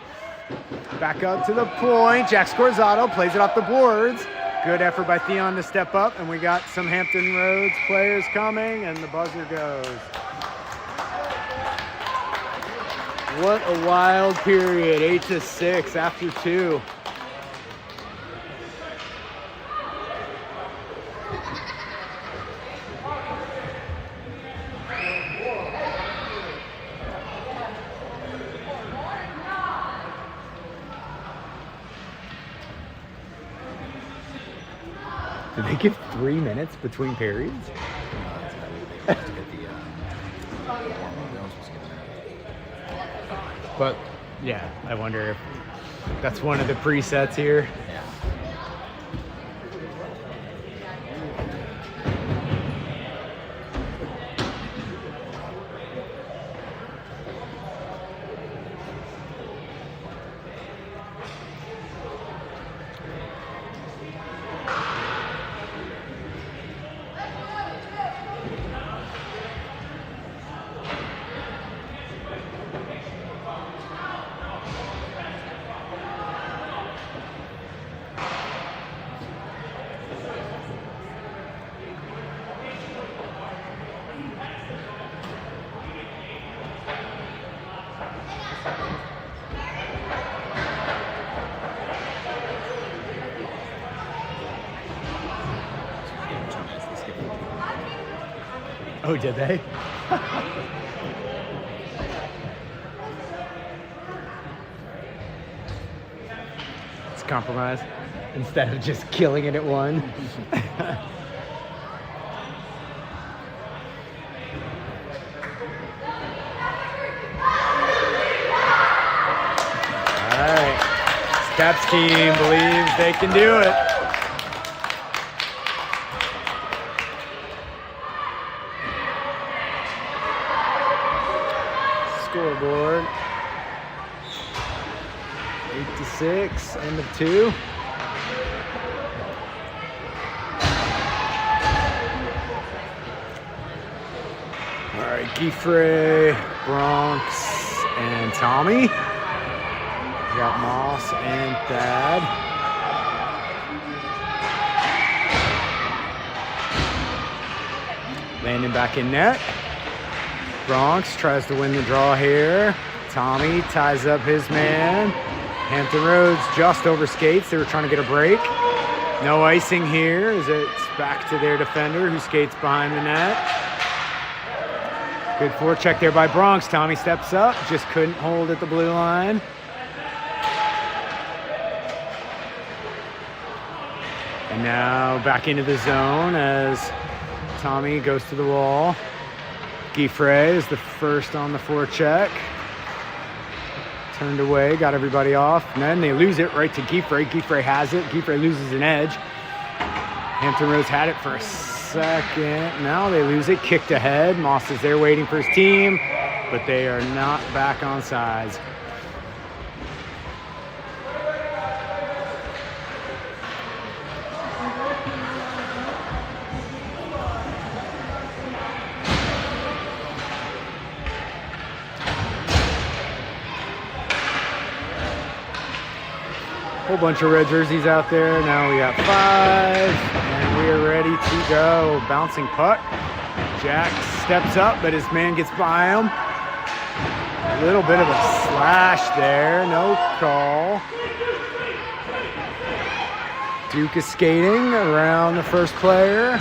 Back up to the point. Jack Scorzotto plays it off the boards. Good effort by Theon to step up, and we got some Hampton Roads players coming, and the buzzer goes. What a wild period, 8-6 after 2. they give 3 minutes between periods? But yeah, I wonder if that's one of the presets here. Oh, did they? It's a compromise instead of just killing it at one. All right, Caps team believes they can do it. Scoreboard 8-6, end of 2. All right, Giffre, Bronx, and Tommy. We got Moss and Thad. Landon back in net. Bronx tries to win the draw here. Tommy ties up his man. Hampton Roads just over skates. They were trying to get a break. No icing here as it's back to their defender who skates behind the net. Good forecheck there by Bronx. Tommy steps up, just couldn't hold at the blue line. And now back into the zone as Tommy goes to the wall. Giffre is the first on the forecheck. Turned away, got everybody off. And then they lose it right to Giffre. Giffre has it. Giffre loses an edge. Hampton Roads had it for a second. Now they lose it. Kicked ahead. Moss is there waiting for his team, but they are not back on sides. Whole bunch of red jerseys out there. Now we got 5, and we are ready to go. Bouncing puck. Jack steps up, but his man gets by him. A little bit of a slash there. No call. Duke is skating around the first player.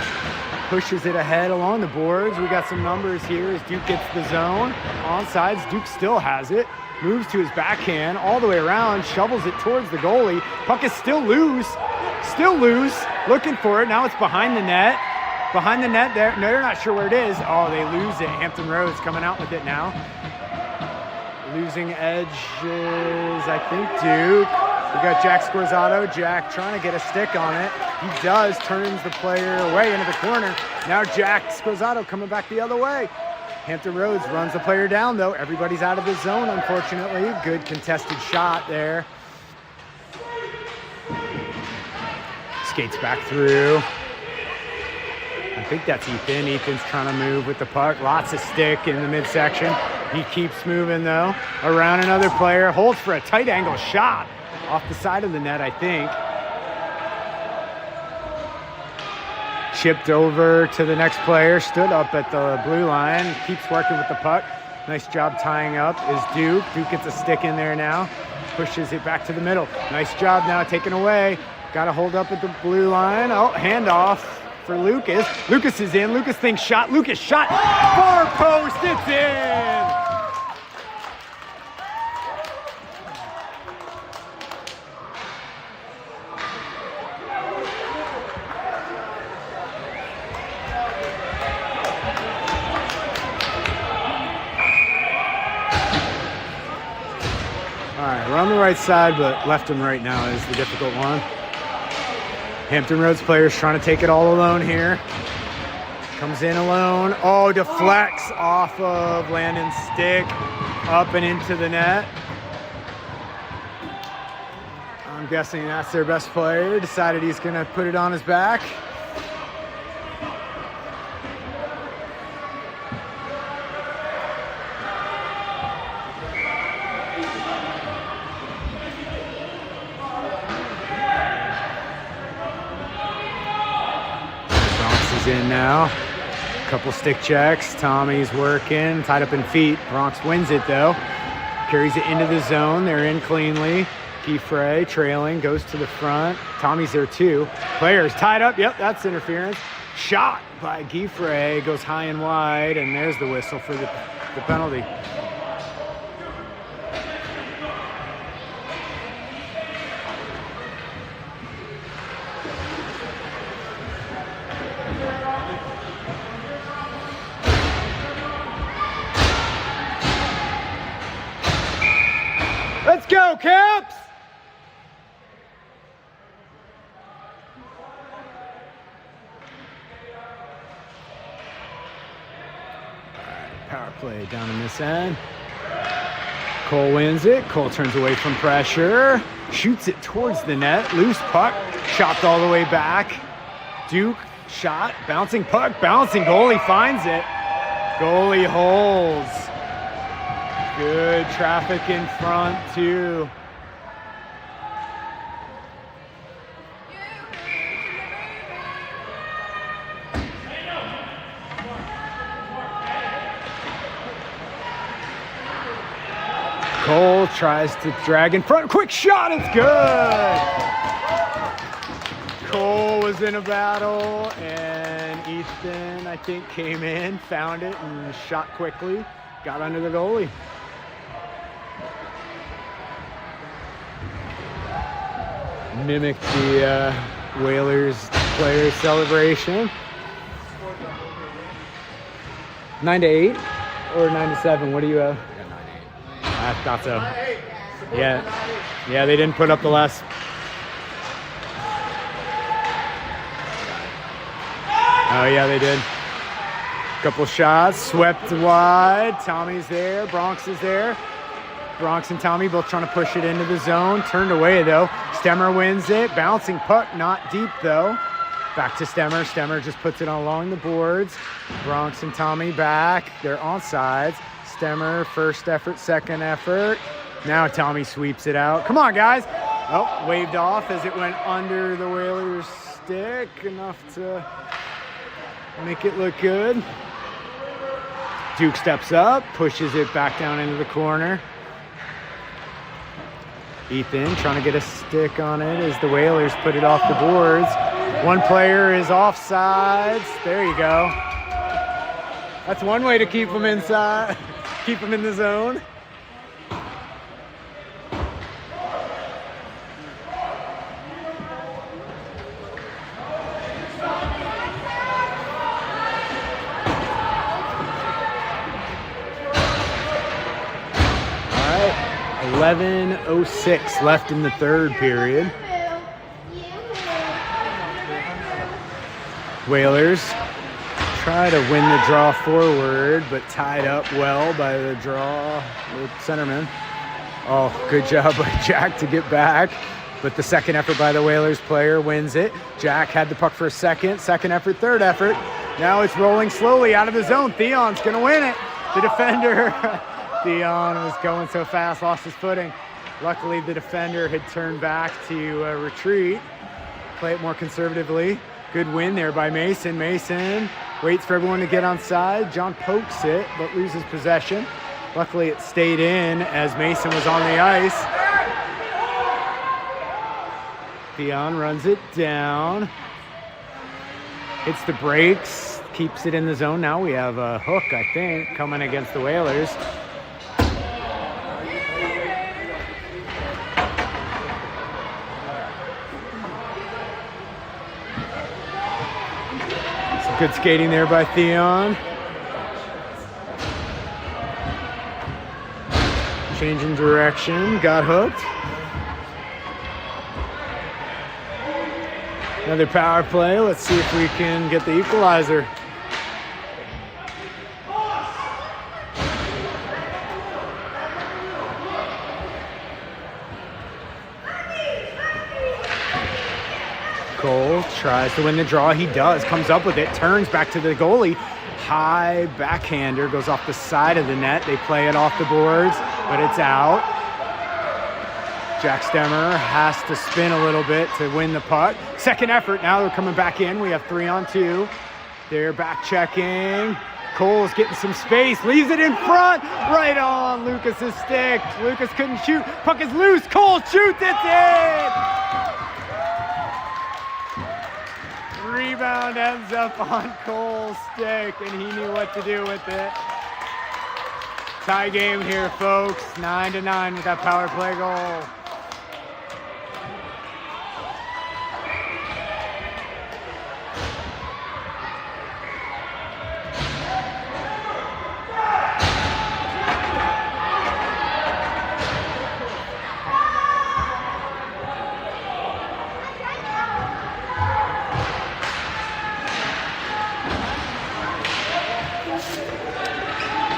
Pushes it ahead along the boards. We got some numbers here as Duke gets the zone. Onside, Duke still has it. Moves to his backhand all the way around, shovels it towards the goalie. Puck is still loose, looking for it. Now it's behind the net. Behind the net there. No, they're not sure where it is. Oh, they lose it. Hampton Roads coming out with it now. Losing edges, I think, Duke. We got Jack Scorzato. Jack trying to get a stick on it. He does, turns the player away into the corner. Now Jack Scorzato coming back the other way. Hampton Roads runs the player down, though. Everybody's out of the zone, unfortunately. Good contested shot there. Skates back through. I think that's Ethan. Ethan's trying to move with the puck. Lots of stick in the midsection. He keeps moving, though. Around another player. Holds for a tight angle shot off the side of the net, I think. Chipped over to the next player, stood up at the blue line, keeps working with the puck. Nice job tying up is Duke. Duke gets a stick in there now, pushes it back to the middle. Nice job now taken away. Got to hold up at the blue line. Oh, handoff for Lucas. Lucas is in. Lucas thinks shot. Lucas shot. Far post. It's in. right, we're on the right side, but left and right now is the difficult one. Hampton Roads players trying to take it all alone here. Comes in alone. Oh, deflects off of Landon's stick, up and into the net. I'm guessing that's their best player. Decided he's gonna put it on his back. In now. Couple stick checks. Tommy's working. Tied up in feet. Bronx wins it though. Carries it into the zone. They're in cleanly. Giffray trailing. Goes to the front. Tommy's there too. Players tied up. Yep, that's interference. Shot by Giffray. Goes high and wide. And there's the whistle for the penalty. Let's go, Caps! Power play down in this end. Cole wins it. Cole turns away from pressure. Shoots it towards the net. Loose puck. Chopped all the way back. Duke shot. Bouncing puck. Bouncing. Goalie finds it. Goalie holds. Good traffic in front, too. Cole tries to drag in front. Quick shot, it's good! Cole was in a battle, and Ethan, I think, came in, found it, and shot quickly. Got under the goalie. Mimicked the Whalers players celebration. 9-8 or 9-7? What do you have? I thought so. Yeah, they didn't put up the last. Oh yeah, they did. Couple shots, swept wide. Tommy's there. Bronx is there. Bronx and Tommy both trying to push it into the zone. Turned away though. Stemmer wins it. Bouncing puck, not deep though. Back to Stemmer. Stemmer just puts it along the boards. Bronx and Tommy back. They're on sides. Stemmer, first effort, second effort. Now Tommy sweeps it out. Come on, guys. Oh, waved off as it went under the Whalers' stick. Enough to make it look good. Duke steps up, pushes it back down into the corner. Ethan trying to get a stick on it as the Whalers put it off the boards. One player is offsides. There you go. That's one way to keep them inside, keep them in the zone. All right, 11:06 left in the third period. Whalers try to win the draw forward, but tied up well by the draw with centerman. Oh, good job by Jack to get back. But the second effort by the Whalers player wins it. Jack had the puck for a second effort, third effort. Now it's rolling slowly out of the zone. Theon's gonna win it. The defender, Theon was going so fast, lost his footing. Luckily the defender had turned back to retreat, play it more conservatively. Good win there by Mason. Mason waits for everyone to get on side. John pokes it, but loses possession. Luckily, it stayed in as Mason was on the ice. Theon runs it down. Hits the brakes, keeps it in the zone. Now we have a hook, I think, coming against the Whalers. Good skating there by Theon. Changing direction, got hooked. Another power play. Let's see if we can get the equalizer. Cole tries to win the draw. He does. Comes up with it. Turns back to the goalie. High backhander. Goes off the side of the net. They play it off the boards, but it's out. Jack Stemmer has to spin a little bit to win the puck. Second effort. Now they're coming back in. We have 3-on-2. They're back checking. Cole's getting some space. Leaves it in front. Right on Lucas's stick. Lucas couldn't shoot. Puck is loose. Cole shoots. It's in. Rebound ends up on Cole's stick, and he knew what to do with it. Tie game here, folks. 9-9 with that power play goal.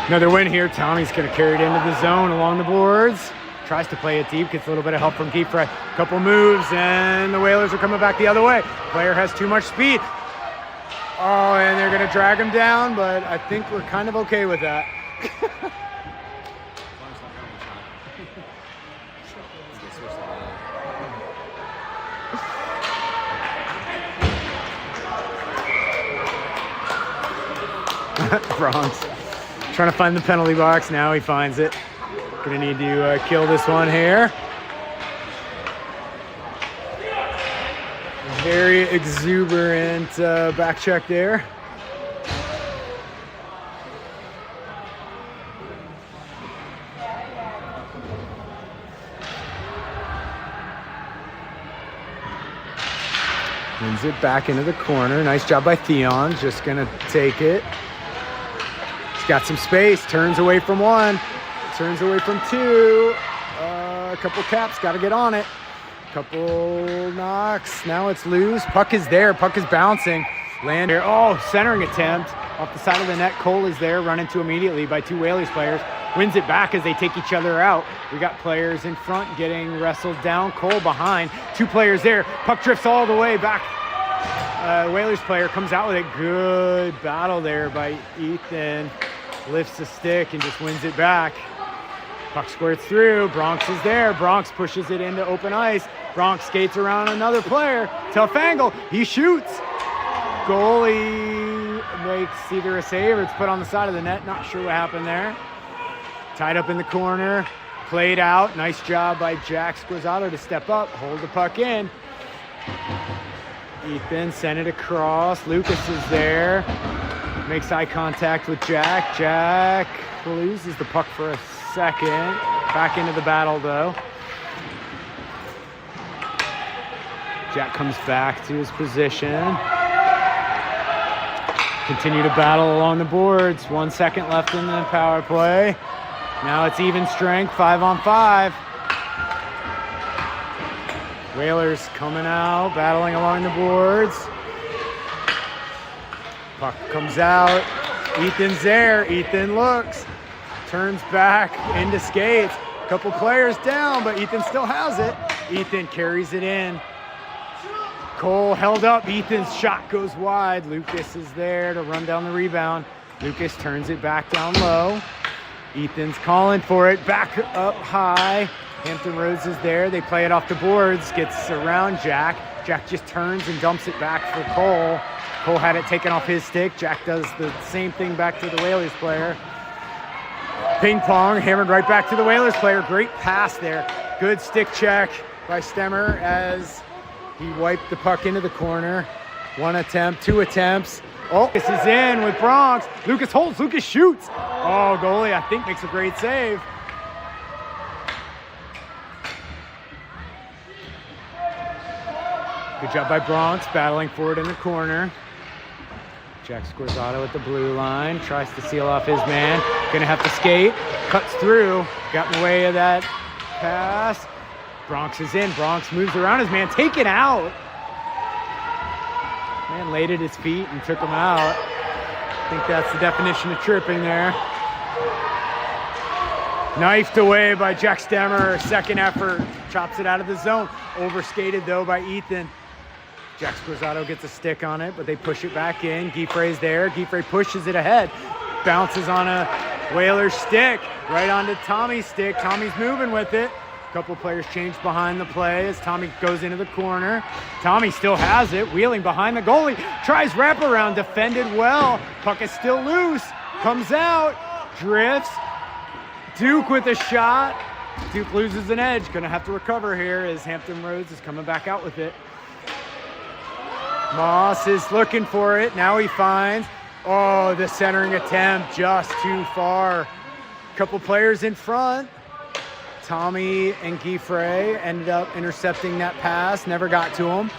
Another win here. Tommy's going to carry it into the zone along the boards. Tries to play it deep. Gets a little bit of help from Keith for a couple moves, and the Whalers are coming back the other way. Player has too much speed. Oh, and they're going to drag him down, but I think we're kind of okay with that. Bronx trying to find the penalty box. Now he finds it. Gonna need to kill this one here. Very exuberant back check there. Wins it back into the corner. Nice job by Theon. Just gonna take it. Got some space, turns away from one, turns away from two, a couple caps, got to get on it, couple knocks, now it's loose, puck is there, puck is bouncing, land here, oh, centering attempt, off the side of the net, Cole is there, run into immediately by two Whalers players, wins it back as they take each other out, we got players in front getting wrestled down, Cole behind, two players there, puck drifts all the way back, Whalers player comes out with a good battle there by Ethan. Lifts the stick and just wins it back. Puck squirts through. Bronx is there. Bronx pushes it into open ice. Bronx skates around another player. Tough angle. He shoots. Goalie makes either a save or it's put on the side of the net. Not sure what happened there. Tied up in the corner. Played out. Nice job by Jack Squizzato to step up. Hold the puck in. Ethan sent it across. Lucas is there. Makes eye contact with Jack. Jack loses the puck for a second. Back into the battle, though. Jack comes back to his position. Continue to battle along the boards. 1 second left in the power play. Now it's even strength, 5-on-5. Whalers coming out, battling along the boards. Puck comes out. Ethan's there. Ethan looks. Turns back into skates. Couple players down, but Ethan still has it. Ethan carries it in. Cole held up. Ethan's shot goes wide. Lucas is there to run down the rebound. Lucas turns it back down low. Ethan's calling for it. Back up high. Hampton Roads is there. They play it off the boards. Gets around Jack. Jack just turns and dumps it back for Cole. Cole had it taken off his stick. Jack does the same thing back to the Whalers player. Ping pong, hammered right back to the Whalers player. Great pass there. Good stick check by Stemmer as he wiped the puck into the corner. 1 attempt, 2 attempts. Oh, this is in with Bronx. Lucas holds, Lucas shoots. Oh, goalie, I think, makes a great save. Good job by Bronx, battling for it in the corner. Jack Squarzato at the blue line, tries to seal off his man. Gonna have to skate, cuts through, got in the way of that pass. Bronx is in, Bronx moves around his man, taken out. Man laid at his feet and took him out. I think that's the definition of tripping there. Knifed away by Jack Stemmer, second effort, chops it out of the zone. Overskated though by Ethan. Jack Squarzato gets a stick on it, but they push it back in. Giffrey's there, Giffrey pushes it ahead. Bounces on a Whaler stick, right onto Tommy's stick. Tommy's moving with it. A couple players change behind the play as Tommy goes into the corner. Tommy still has it, wheeling behind the goalie. Tries wraparound, defended well. Puck is still loose, comes out, drifts. Duke with a shot. Duke loses an edge. Gonna have to recover here as Hampton Roads is coming back out with it. Moss is looking for it. Now he finds, oh, the centering attempt just too far. Couple players in front. Tommy and Giffrey ended up intercepting that pass. Never got to him.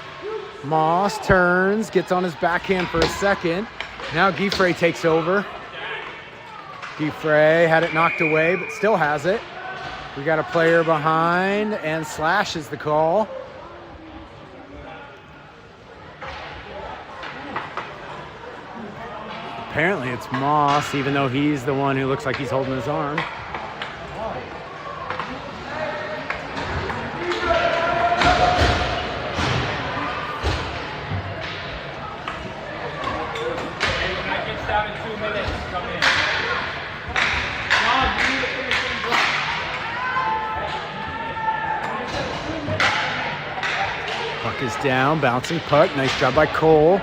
Moss turns, gets on his backhand for a second. Now Giffrey takes over. Giffrey had it knocked away, but still has it. We got a player behind, and slash is the call. Apparently it's Moss, even though he's the one who looks like he's holding his arm. Puck is down, bouncing puck. Nice job by Cole.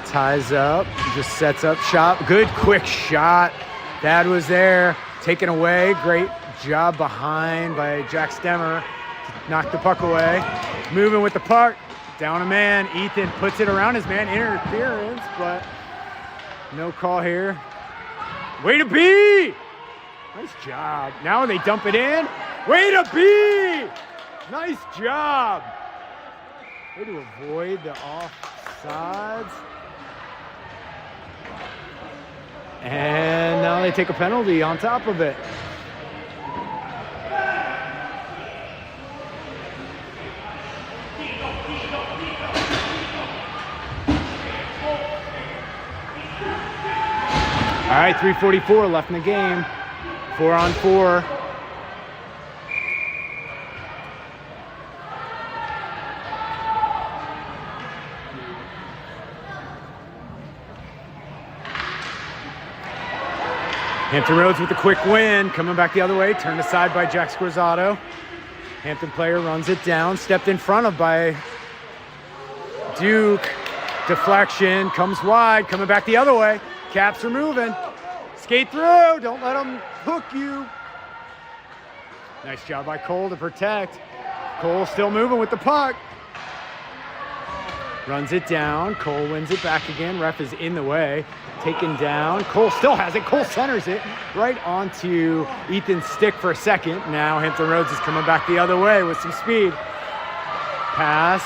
Ties up, just sets up shot. Good quick shot. Thad was there, taken away. Great job behind by Jack Stemmer to knock the puck away. Moving with the puck, down a man. Ethan puts it around his man. Interference, but no call here. Way to be! Nice job. Now they dump it in. Way to be! Nice job. Way to avoid the offsides. And now they take a penalty on top of it. All right, 3:44 left in the game. 4-on-4. Hampton Roads with a quick win, coming back the other way, turned aside by Jack Squarzato. Hampton player runs it down, stepped in front of by Duke. Deflection, comes wide, coming back the other way. Caps are moving. Skate through, don't let them hook you. Nice job by Cole to protect. Cole still moving with the puck. Runs it down, Cole wins it back again. Ref is in the way, taken down. Cole still has it, Cole centers it right onto Ethan's stick for a second. Now Hampton Roads is coming back the other way with some speed. Pass,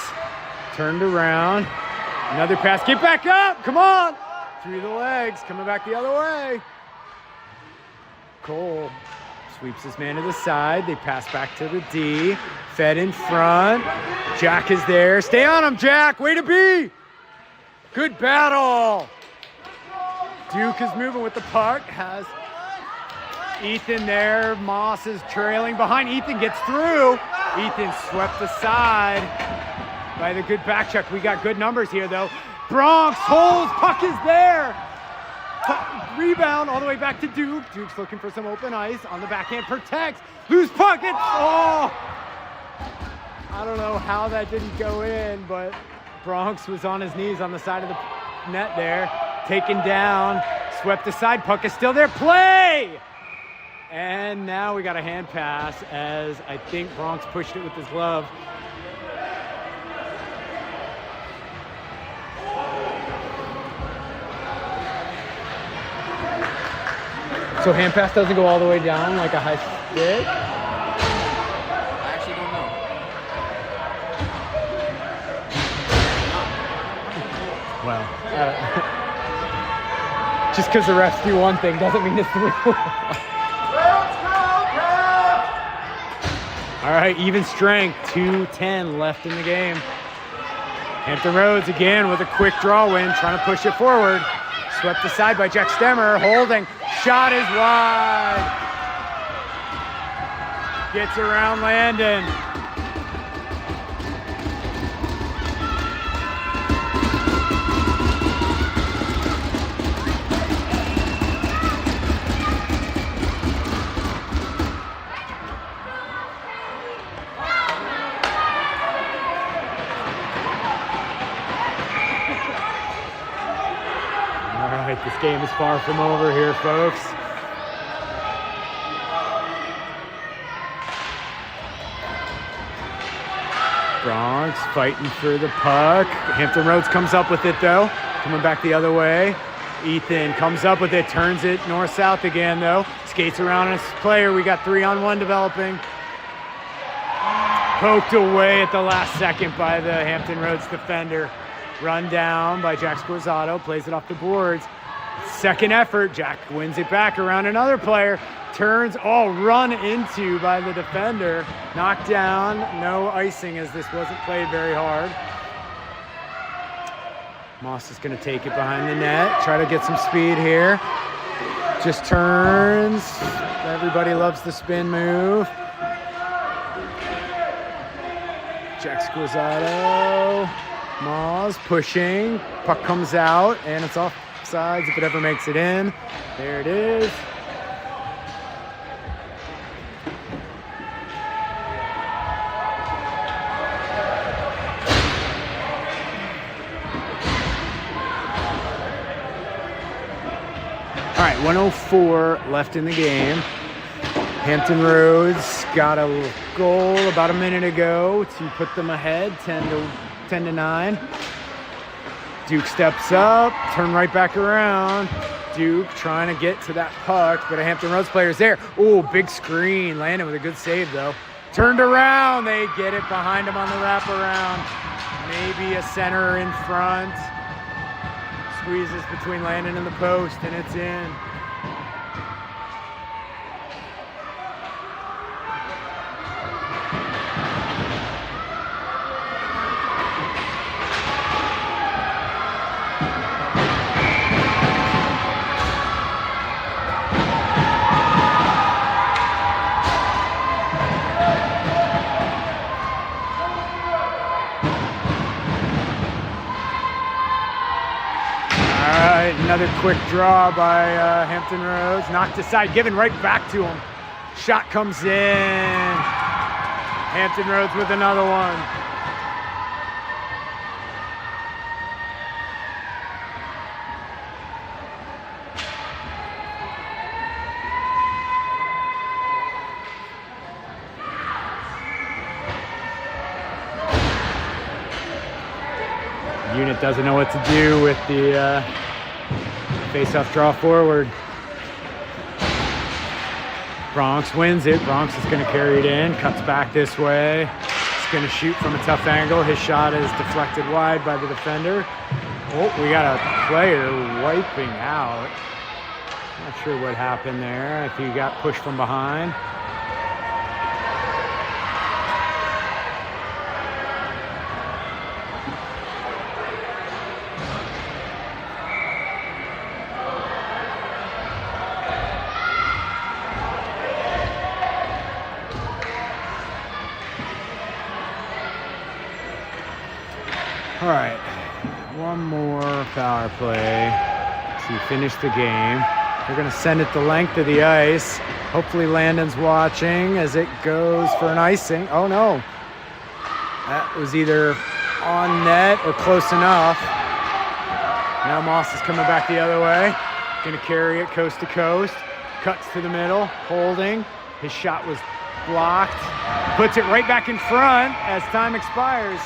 turned around. Another pass, get back up, come on! Through the legs, coming back the other way. Cole sweeps his man to the side. They pass back to the D. Fed in front. Jack is there. Stay on him, Jack. Way to be. Good battle. Duke is moving with the puck. Has Ethan there. Moss is trailing behind. Ethan gets through. Ethan swept aside by the good back check. We got good numbers here, though. Bronx holds. Puck is there. Rebound all the way back to Duke. Duke's looking for some open ice. On the backhand, protects. Loose puck. Oh! I don't know how that didn't go in, but Bronx was on his knees on the side of the net there. Taken down. Swept aside. Puck is still there. Play! And now we got a hand pass as I think Bronx pushed it with his glove. So hand pass doesn't go all the way down like a high stick? I actually don't know. Well, Just because the refs do one thing doesn't mean it's the rule. All right, even strength, 2:10 left in the game. Hampton Roads again with a quick draw win, trying to push it forward. Swept aside by Jack Stemmer, holding. Shot is wide. Gets around Landon. This game is far from over here, folks. Bronx fighting for the puck. Hampton Roads comes up with it, though. Coming back the other way. Ethan comes up with it, turns it north-south again, though. Skates around his player. We got 3-on-1 developing. Poked away at the last second by the Hampton Roads defender. Run down by Jack Scorzato. Plays it off the boards. Second effort, Jack wins it back around another player, turns, run into by the defender, knocked down, no icing as this wasn't played very hard. Moss is going to take it behind the net, try to get some speed here. Just turns, everybody loves the spin move. Jack Scorzato, Moss pushing, puck comes out, and it's off sides if it ever makes it in. There it is. All right, 1:04 left in the game. Hampton Roads got a goal about a minute ago to put them ahead, 10-9. Duke steps up, turn right back around. Duke trying to get to that puck, but a Hampton Roads player's there. Oh, big screen. Landon with a good save, though. Turned around. They get it behind him on the wraparound. Maybe a center in front. Squeezes between Landon and the post, and it's in. Another quick draw by Hampton Roads. Knocked aside, given right back to him. Shot comes in. Hampton Roads with another one. Unit doesn't know what to do with the face-off draw forward. Bronx wins it. Bronx is going to carry it in. Cuts back this way. He's going to shoot from a tough angle. His shot is deflected wide by the defender. Oh, we got a player wiping out. Not sure what happened there. If he got pushed from behind. All right, one more power play to finish the game. They're gonna send it the length of the ice. Hopefully Landon's watching as it goes for an icing. Oh no, that was either on net or close enough. Now Moss is coming back the other way. Gonna carry it coast to coast. Cuts to the middle, holding. His shot was blocked. Puts it right back in front as time expires.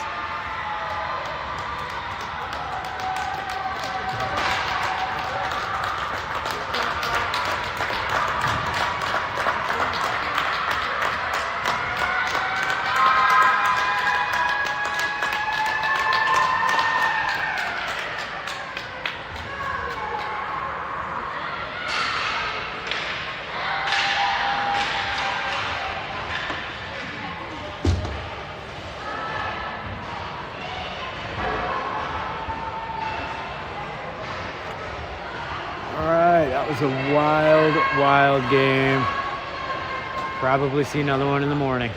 That was a wild, wild game. Probably see another one in the morning.